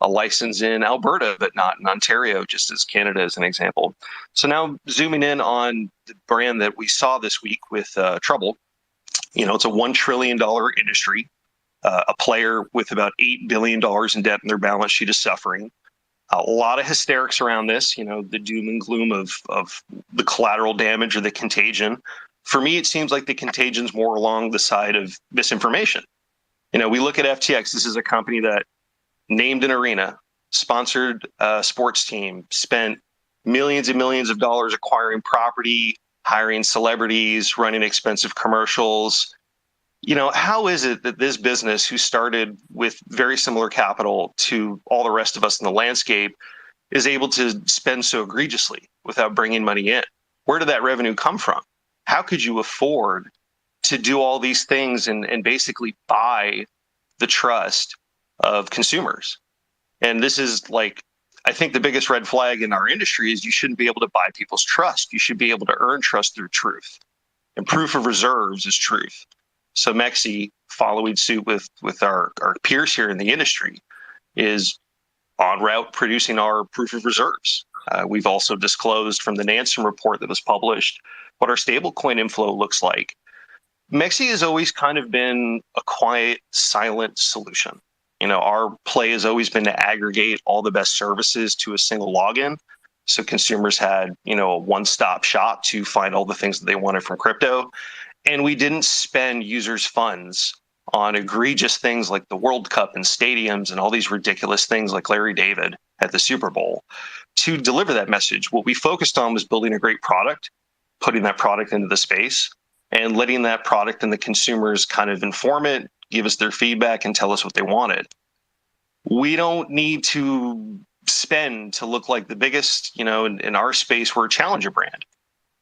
a license in Alberta, but not in Ontario, just as Canada is an example. So now zooming in on the brand that we saw this week with Trouble, it's a $1 trillion industry. A player with about $8 billion in debt in their balance sheet is suffering. A lot of hysterics around this, the doom and gloom of the collateral damage or the contagion. For me, it seems like the contagion's more along the side of misinformation. We look at FTX. This is a company that named an arena, sponsored a sports team, spent millions and millions of dollars acquiring property, hiring celebrities, running expensive commercials. How is it that this business, who started with very similar capital to all the rest of us in the landscape, is able to spend so egregiously without bringing money in? Where did that revenue come from? How could you afford to do all these things and basically buy the trust of consumers? And this is I think the biggest red flag in our industry is you shouldn't be able to buy people's trust. You should be able to earn trust through truth. And proof of reserves is truth. So MEXC, following suit with our peers here in the industry, is en route producing our proof of reserves. We've also disclosed from the Nansen report that was published what our stablecoin inflow looks like. MEXC has always kind of been a quiet, silent solution. Our play has always been to aggregate all the best services to a single login. So consumers had, a one-stop shop to find all the things that they wanted from crypto. And we didn't spend users' funds on egregious things like the World Cup and stadiums and all these ridiculous things like Larry David at the Super Bowl to deliver that message. What we focused on was building a great product, putting that product into the space, and letting that product and the consumers kind of inform it, give us their feedback, and tell us what they wanted. We don't need to spend to look like the biggest, in our space, we're a challenger brand.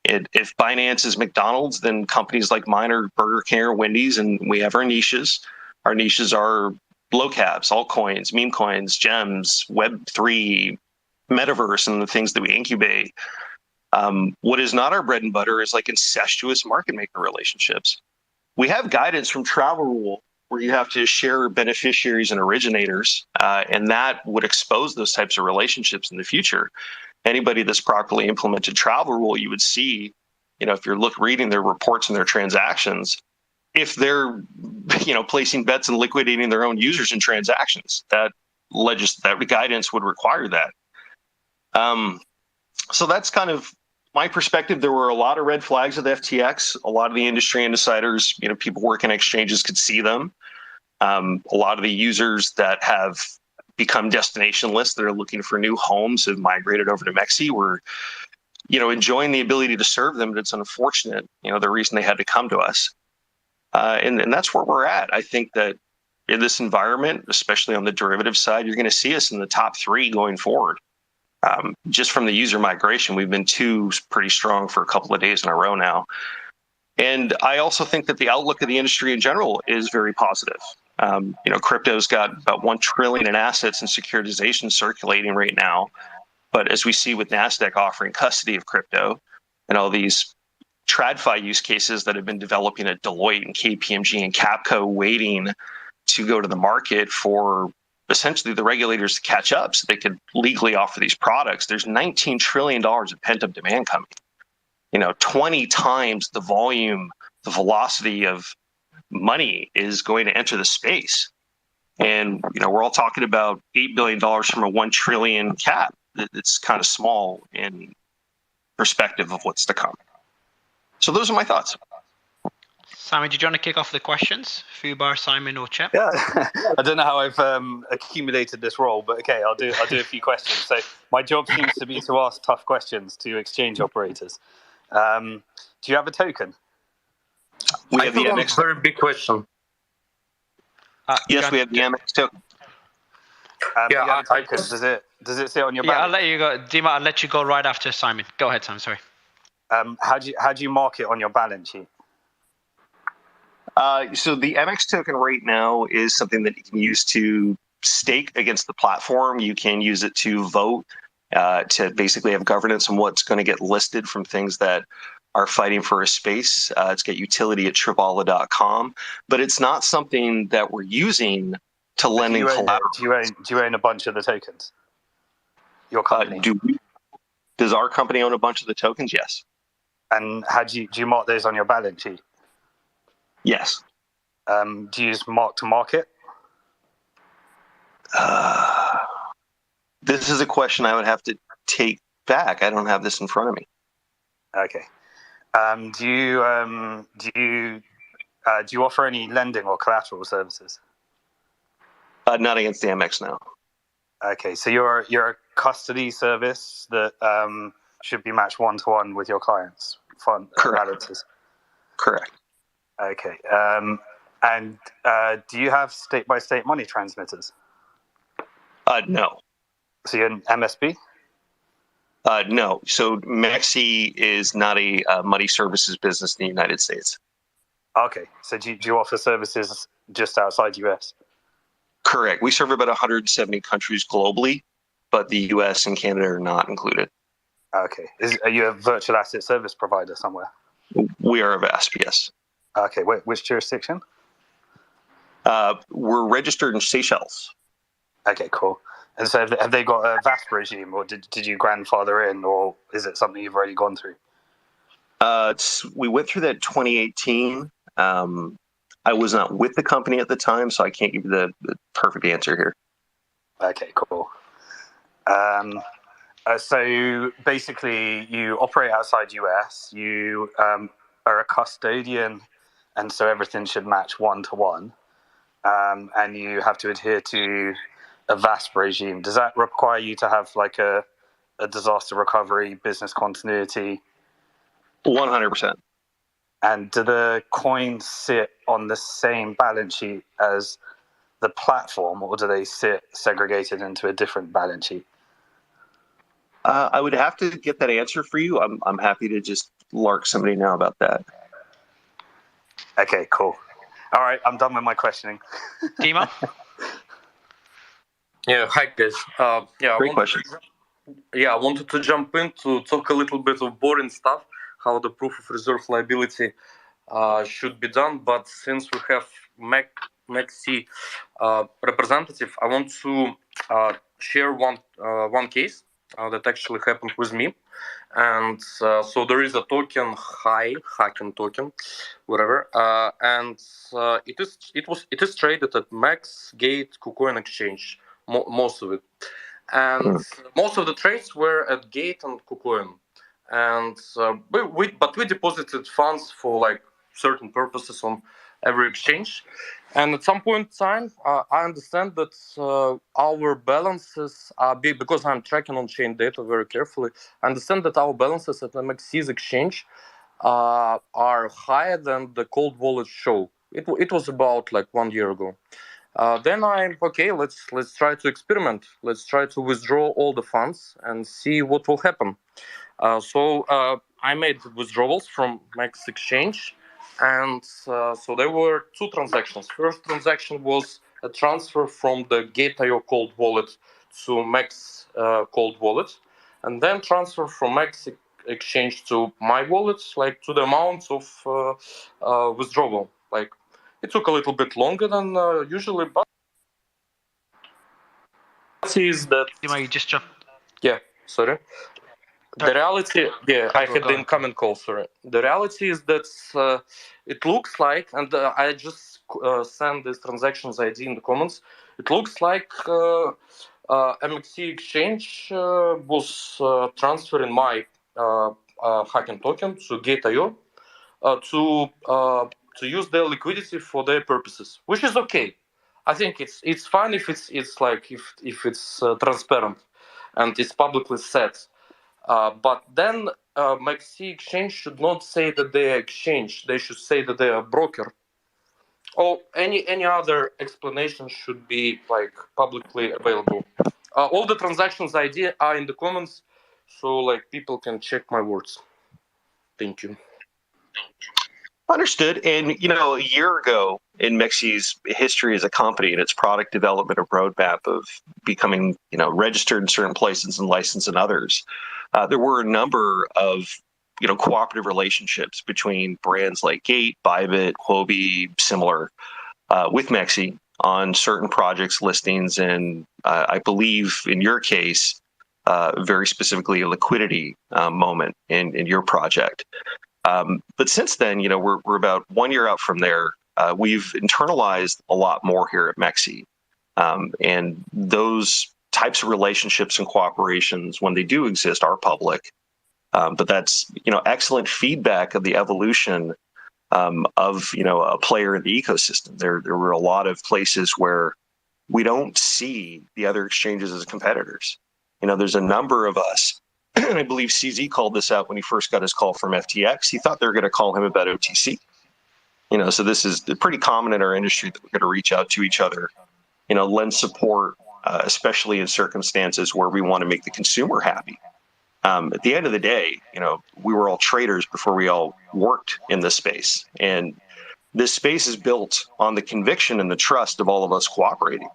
If Binance is McDonald's, then companies like mine are Burger King or Wendy's, and we have our niches. Our niches are low caps, altcoins, meme coins, gems, Web3, metaverse, and the things that we incubate. What is not our bread and butter is incestuous market maker relationships. We have guidance from Travel Rule where you have to share beneficiaries and originators, and that would expose those types of relationships in the future. Anybody that's properly implemented Travel Rule, you would see, if you're reading their reports and their transactions, if they're, placing bets and liquidating their own users and transactions, that guidance would require that. So that's kind of my perspective. There were a lot of red flags with FTX. A lot of the industry insiders, people working exchanges could see them. A lot of the users that have become destination lists that are looking for new homes have migrated over to MEXC. We're, enjoying the ability to serve them, but it's unfortunate, the reason they had to come to us. And that's where we're at. I think that in this environment, especially on the derivative side, you're going to see us in the top 3 going forward. Just from the user migration, we've been 2 pretty strong for a couple of days in a row now. And I also think that the outlook of the industry in general is very positive. Crypto's got about $1 trillion in assets and securitization circulating right now. But as we see with NASDAQ offering custody of crypto and all these TradFi use cases that have been developing at Deloitte and KPMG and Capco, waiting to go to the market for essentially the regulators to catch up so they could legally offer these products. There's $19 trillion of pent-up demand coming. 20 times the volume, the velocity of money is going to enter the space. And, we're all talking about $8 billion from a $1 trillion cap. It's kind of small in perspective of what's to come. So those are my thoughts. Simon, did you want to kick off the questions? Fubar, Simon, or Chep? Yeah, I don't know how I've accumulated this role, but okay, I'll do a few questions. So my job seems to be to ask tough questions to exchange operators. Do you have a token? We have the MEXC. Very big question. Yes, we have the MEXC token. Yeah, token. Does it sit on your balance? Yeah, I'll let you go, Dima. I'll let you go right after Simon. Go ahead, Simon. Sorry. How do you mark it on your balance sheet? So the MEXC token right now is something that you can use to stake against the platform. You can use it to vote, to basically have governance on what's going to get listed from things that are fighting for a space. It's got utility at tripala.com, but it's not something that we're using to lend in collateral. Do you own a bunch of the tokens? Your company? Does our company own a bunch of the tokens? Yes. And how do you mark those on your balance sheet? Yes. Do you use mark to market? This is a question I would have to take back. I don't have this in front of me. Okay. Do you offer any lending or collateral services? Not against the MEXC now. Okay, so you're a custody service that should be matched 1-to-1 with your clients' fund balances. Correct. Okay. And do you have state-by-state money transmitters? No. So you're an MSB? No. So MEXC is not a money services business in the United States. Okay. So do you offer services just outside US? Correct. We serve about 170 countries globally, but the US and Canada are not included. Okay. Are you a virtual asset service provider somewhere? We are a VASP, yes. Okay. Which jurisdiction? We're registered in Seychelles. Okay, cool. And so have they got a VASP regime, or did you grandfather in, or is it something you've already gone through? We went through that in 2018. I was not with the company at the time, so I can't give you the perfect answer here. Okay, cool. So basically, you operate outside US. You are a custodian, and so everything should match 1-to-1. And you have to adhere to a VASP regime. Does that require you to have like a disaster recovery, business continuity? 100%. And do the coins sit on the same balance sheet as the platform, or do they sit segregated into a different balance sheet? I would have to get that answer for you. I'm happy to just lark somebody now about that. Okay, cool. All right, I'm done with my questioning. Dima? Yeah, hi guys. Great question. I wanted to jump in to talk a little bit of boring stuff, how the proof of reserve liability should be done. But since we have MEXC representative, I want to share one case that actually happened with me. And so there is a token, hacking token, whatever, and it is traded at MEXC, Gate, KuCoin exchange, most of it, and most of the trades were at Gate and KuCoin, and we deposited funds for like certain purposes on every exchange. And at some point in time, I understand that our balances are big, because I'm tracking on-chain data very carefully. I understand that our balances at MEXC's exchange are higher than the cold wallet show. It was about like 1 year ago. Then I'm okay. Let's try to experiment. Let's try to withdraw all the funds and see what will happen. So I made withdrawals from MEXC exchange. And so there were two transactions. First transaction was a transfer from the Gate.io cold wallet to MEXC cold wallet, and then transfer from MEXC exchange to my wallets, like to the amounts of withdrawal. Like it took a little bit longer than usually, but is that you just jumped. Yeah, sorry. The reality, I had the incoming call. Sorry. The reality is that it looks like, and I just sent this transactions ID in the comments. It looks like MEXC exchange was transferring my hacking token to Gate.io to use their liquidity for their purposes, which is okay. I think it's fine if it's like if it's transparent and it's publicly set. But then MEXC exchange should not say that they are exchange. They should say that they are broker. Or any other explanation should be like publicly available. All the transactions ID are in the comments, so like people can check my words. Thank you. Understood. And, a year ago in MEXC's history as a company and its product development or roadmap of becoming, registered in certain places and licensed in others, there were a number of, cooperative relationships between brands like Gate, Bybit, Huobi, similar, with MEXC on certain projects, listings, and I believe in your case, very specifically a liquidity moment in your project. But since then, we're about 1 year out from there. We've internalized a lot more here at MEXC. And those types of relationships and cooperations, when they do exist, are public. But that's, excellent feedback of the evolution of, a player in the ecosystem. There were a lot of places where we don't see the other exchanges as competitors. There's a number of us. I believe CZ called this out when he first got his call from FTX. He thought they were going to call him about OTC. So this is pretty common in our industry that we're going to reach out to each other, lend support, especially in circumstances where we want to make the consumer happy. At the end of the day, we were all traders before we all worked in this space. And this space is built on the conviction and the trust of all of us cooperating.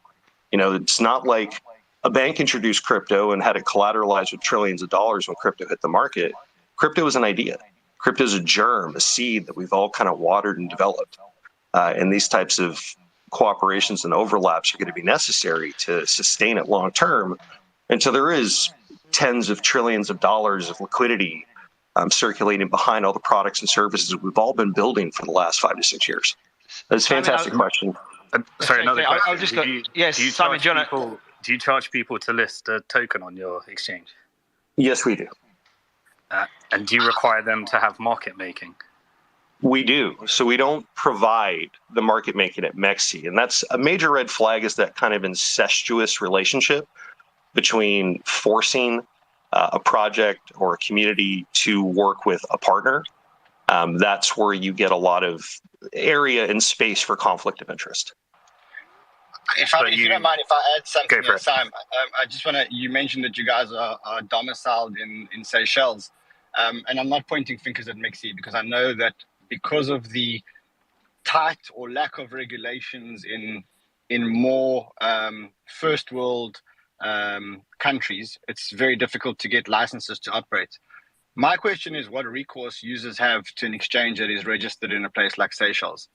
It's not like a bank introduced crypto and had it collateralized with trillions of dollars when crypto hit the market. Crypto is an idea. Crypto is a germ, a seed that we've all kind of watered and developed. And these types of cooperations and overlaps are going to be necessary to sustain it long term until there is tens of trillions of dollars of liquidity circulating behind all the products and services we've all been building for the last 5 to 6 years. That's a fantastic question. Sorry, another question. I'll just go. Yes, Simon, do you charge people to list a token on your exchange? Yes, we do. And do you require them to have market making? We do. So we don't provide the market making at MEXC. And that's a major red flag, is that kind of incestuous relationship between forcing a project or a community to work with a partner. That's where you get a lot of area and space for conflict of interest. If you don't mind, if I add something this time, I just want to, you mentioned that you guys are domiciled in Seychelles. And I'm not pointing fingers at MEXC, because I know that because of the tight or lack of regulations in more first world countries, it's very difficult to get licenses to operate. My question is, what recourse users have to an exchange that is registered in a place like Seychelles?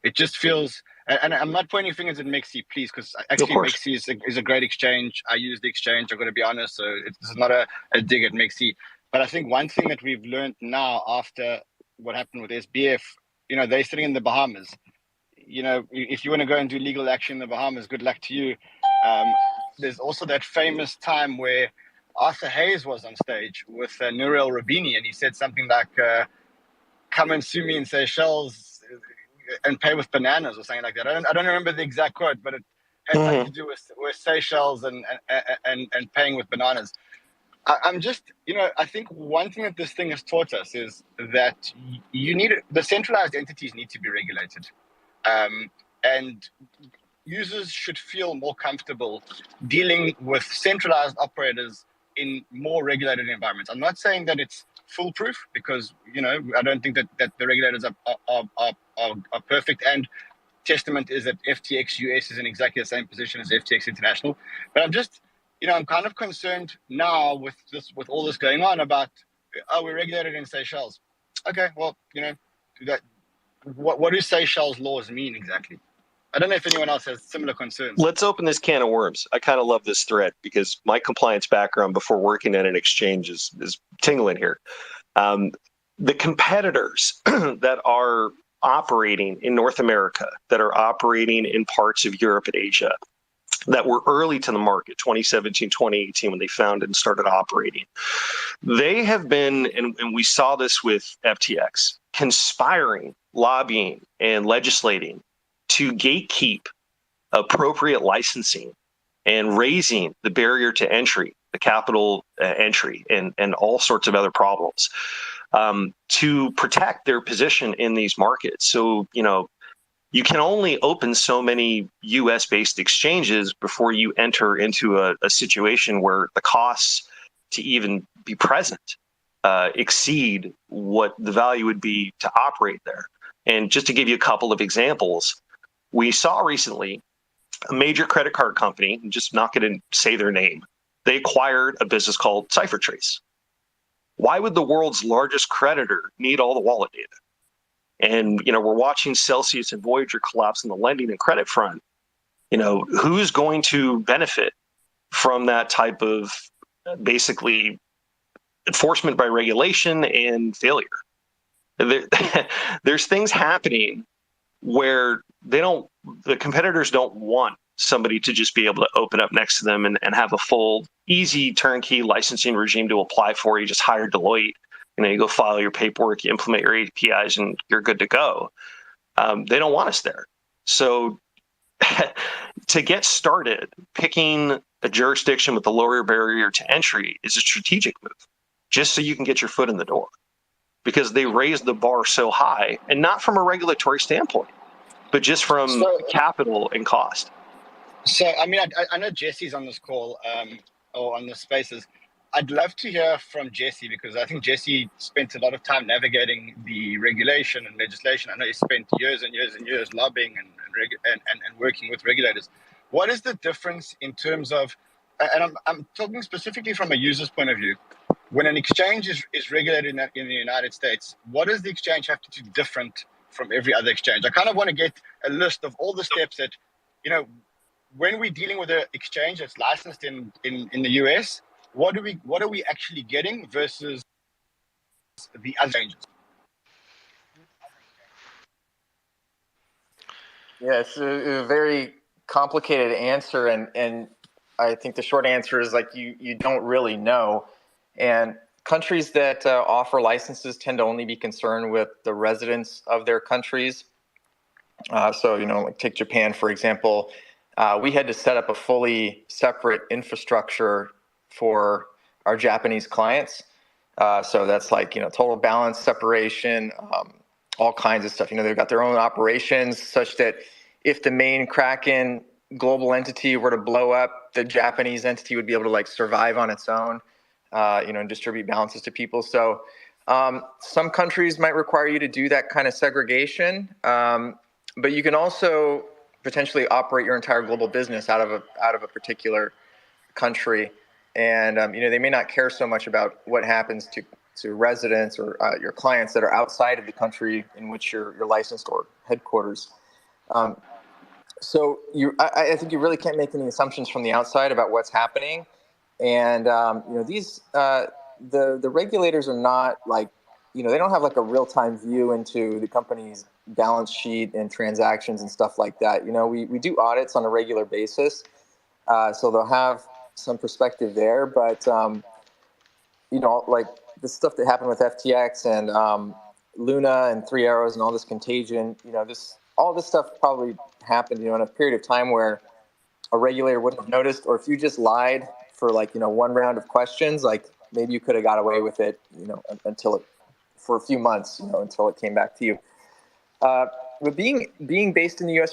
It just feels, and I'm not pointing fingers at MEXC, please, because actually MEXC is a great exchange. I use the exchange, I'm going to be honest, so it's not a dig at MEXC. But I think one thing that we've learned now after what happened with SBF, they're sitting in the Bahamas. If you want to go and do legal action in the Bahamas, good luck to you. There's also that famous time where Arthur Hayes was on stage with Nouriel Roubini, and he said something like, come and sue me in Seychelles and pay with bananas or something like that. I don't remember the exact quote, but it had something to do with Seychelles and paying with bananas. I'm just, I think one thing that this thing has taught us is that the centralized entities need to be regulated. And users should feel more comfortable dealing with centralized operators in more regulated environments. I'm not saying that it's foolproof, because I don't think that the regulators are perfect, and testament is that FTX US is in exactly the same position as FTX International. But I'm just I'm kind of concerned now with all this going on about oh, we're regulated in Seychelles. Okay, well, that what do Seychelles laws mean exactly? I don't know if anyone else has similar concerns. Let's open this can of worms. I kind of love this thread because my compliance background before working at an exchange is tingling here. The competitors that are operating in North America, that are operating in parts of Europe and Asia, that were early to the market, 2017, 2018, when they founded and started operating, they have been, and we saw this with FTX, conspiring, lobbying, and legislating to gatekeep appropriate licensing and raising the barrier to entry, the capital entry, and all sorts of other problems to protect their position in these markets. So, you can only open so many US-based exchanges before you enter into a situation where the costs to even be present exceed what the value would be to operate there. And just to give you a couple of examples, we saw recently a major credit card company, I'm just not going to say their name, they acquired a business called CipherTrace. Why would the world's largest creditor need all the wallet data? And, we're watching Celsius and Voyager collapse on the lending and credit front. Who's going to benefit from that type of basically enforcement by regulation and failure? There's things happening where the competitors don't want somebody to just be able to open up next to them and have a full, easy turnkey licensing regime to apply for. You just hire Deloitte. You go file your paperwork, you implement your APIs, and you're good to go. They don't want us there. So to get started, picking a jurisdiction with a lower barrier to entry is a strategic move, just so you can get your foot in the door, because they raise the bar so high, and not from a regulatory standpoint, but just from capital and cost. So, I know Jesse's on this call or on the spaces. I'd love to hear from Jesse, because I think Jesse spent a lot of time navigating the regulation and legislation. I know he spent years and years and years lobbying and working with regulators. What is the difference in terms of, and I'm talking specifically from a user's point of view, when an exchange is regulated in the United States, what does the exchange have to do different from every other exchange? I kind of want to get a list of all the steps that, when we're dealing with an exchange that's licensed in the US, what are we actually getting versus the other exchanges? Yeah, it's a very complicated answer, and I think the short answer is you don't really know. And countries that offer licenses tend to only be concerned with the residents of their countries. So take Japan, for example. We had to set up a fully separate infrastructure for our Japanese clients. So that's total balance separation, all kinds of stuff. They've got their own operations such that if the main Kraken global entity were to blow up, the Japanese entity would be able to survive on its own, and distribute balances to people. So some countries might require you to do that kind of segregation, but you can also potentially operate your entire global business out of a particular country. And they may not care so much about what happens to residents or your clients that are outside of the country in which you're licensed or headquarters. So I think you really can't make any assumptions from the outside about what's happening. And these the regulators are not they don't have a real-time view into the company's balance sheet and transactions and stuff like that. We do audits on a regular basis, so they'll have some perspective there. But the stuff that happened with FTX and Luna and Three Arrows and all this contagion, all this stuff probably happened, in a period of time where a regulator wouldn't have noticed, or if you just lied for one round of questions, maybe you could have got away with it, for a few months, until it came back to you. But being based in the U.S.,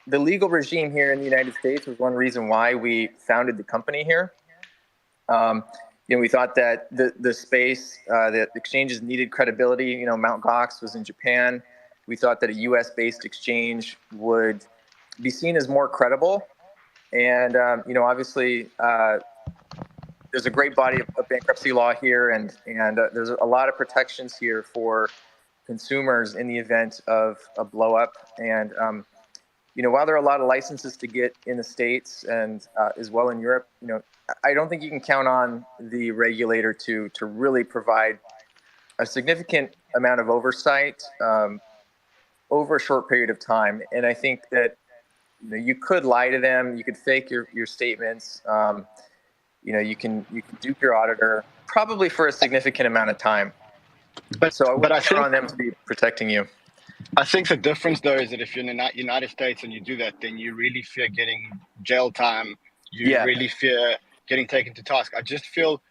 the legal regime here in the United States was one reason why we founded the company here. We thought that the space, that exchanges needed credibility. Mt. Gox was in Japan. We thought that a U.S.-based exchange would be seen as more credible. And, obviously, there's a great body of bankruptcy law here, and there's a lot of protections here for consumers in the event of a blow up. And while there are a lot of licenses to get in the States and as well in Europe, I don't think you can count on the regulator to really provide a significant amount of oversight over a short period of time. And I think that you could lie to them, you could fake your statements, you can dupe your auditor, probably for a significant amount of time. So I wouldn't count on them to be protecting you. I think the difference, though, is that if you're in the United States and you do that, then you really fear getting jail time. You really fear getting taken to task. I just feel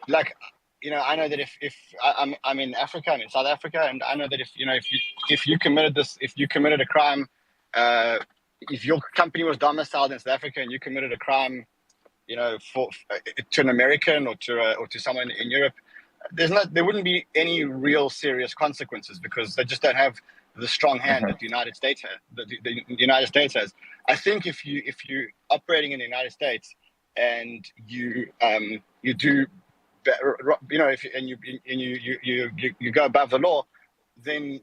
like, I know that if I'm in Africa, I'm in South Africa, and I know that if you committed a crime, if your company was domiciled in South Africa and you committed a crime, to an American or to someone in Europe, there wouldn't be any real serious consequences because they just don't have the strong hand that the United States has. The United States has. I think if you're operating in the United States and you do, you go above the law, then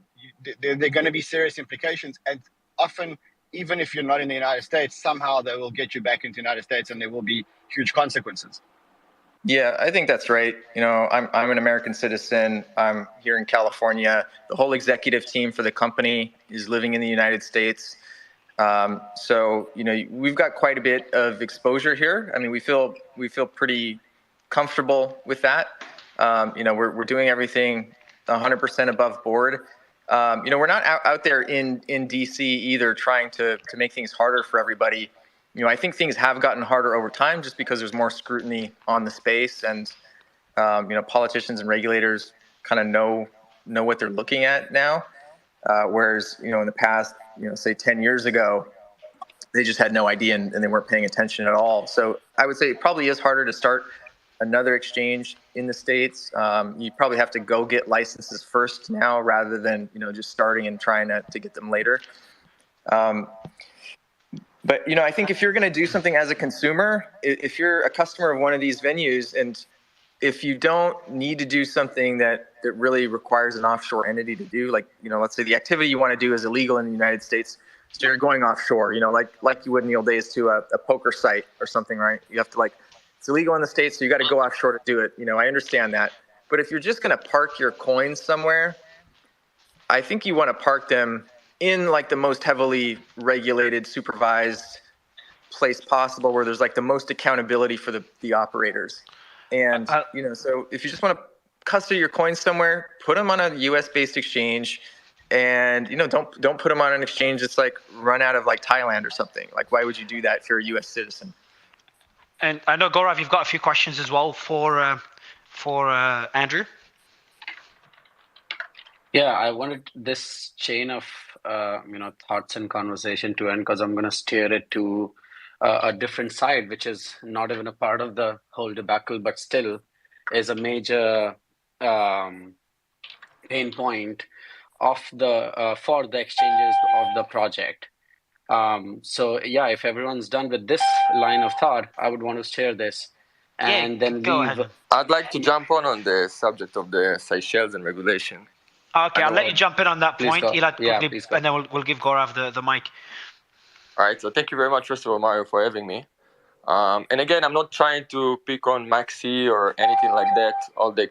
there are going to be serious implications. And often, even if you're not in the United States, somehow they will get you back into the United States, and there will be huge consequences. Yeah, I think that's right. I'm an American citizen. I'm here in California. The whole executive team for the company is living in the United States. So, we've got quite a bit of exposure here. I mean, we feel pretty comfortable with that. We're doing everything 100% above board. We're not out there in DC either trying to make things harder for everybody. I think things have gotten harder over time just because there's more scrutiny on the space, and politicians and regulators kind of know what they're looking at now. Whereas in the past, say 10 years ago, they just had no idea and they weren't paying attention at all. So I would say it probably is harder to start another exchange in the States. You probably have to go get licenses first now rather than just starting and trying to get them later. But I think if you're going to do something as a consumer, if you're a customer of one of these venues, and if you don't need to do something that really requires an offshore entity to do, like let's say the activity you want to do is illegal in the United States, so you're going offshore, like you would in the old days to a poker site or something, right? You have to it's illegal in the States, so you got to go offshore to do it. I understand that, but if you're just going to park your coins somewhere, I think you want to park them in the most heavily regulated, supervised place possible, where there's the most accountability for the operators. And so if you just want to custody your coins somewhere, put them on a U.S.-based exchange, and don't put them on an exchange that's run out of Thailand or something. Why would you do that if you're a U.S. citizen? And I know, Gaurav, you've got a few questions as well for Andrew. Yeah, I wanted this chain of thoughts and conversation to end because I'm going to steer it to a different side, which is not even a part of the whole debacle, but still is a major pain point of for the exchanges of the project. So yeah, if everyone's done with this line of thought, I would want to share this and then leave. I'd like to jump on the subject of the Seychelles and regulation. Okay, I'll let you jump in on that point, Elad, quickly, and then we'll give Gaurav the mic. All right, so thank you very much, first of all, Mario, for having me. And again, I'm not trying to pick on MEXC or anything like that. All the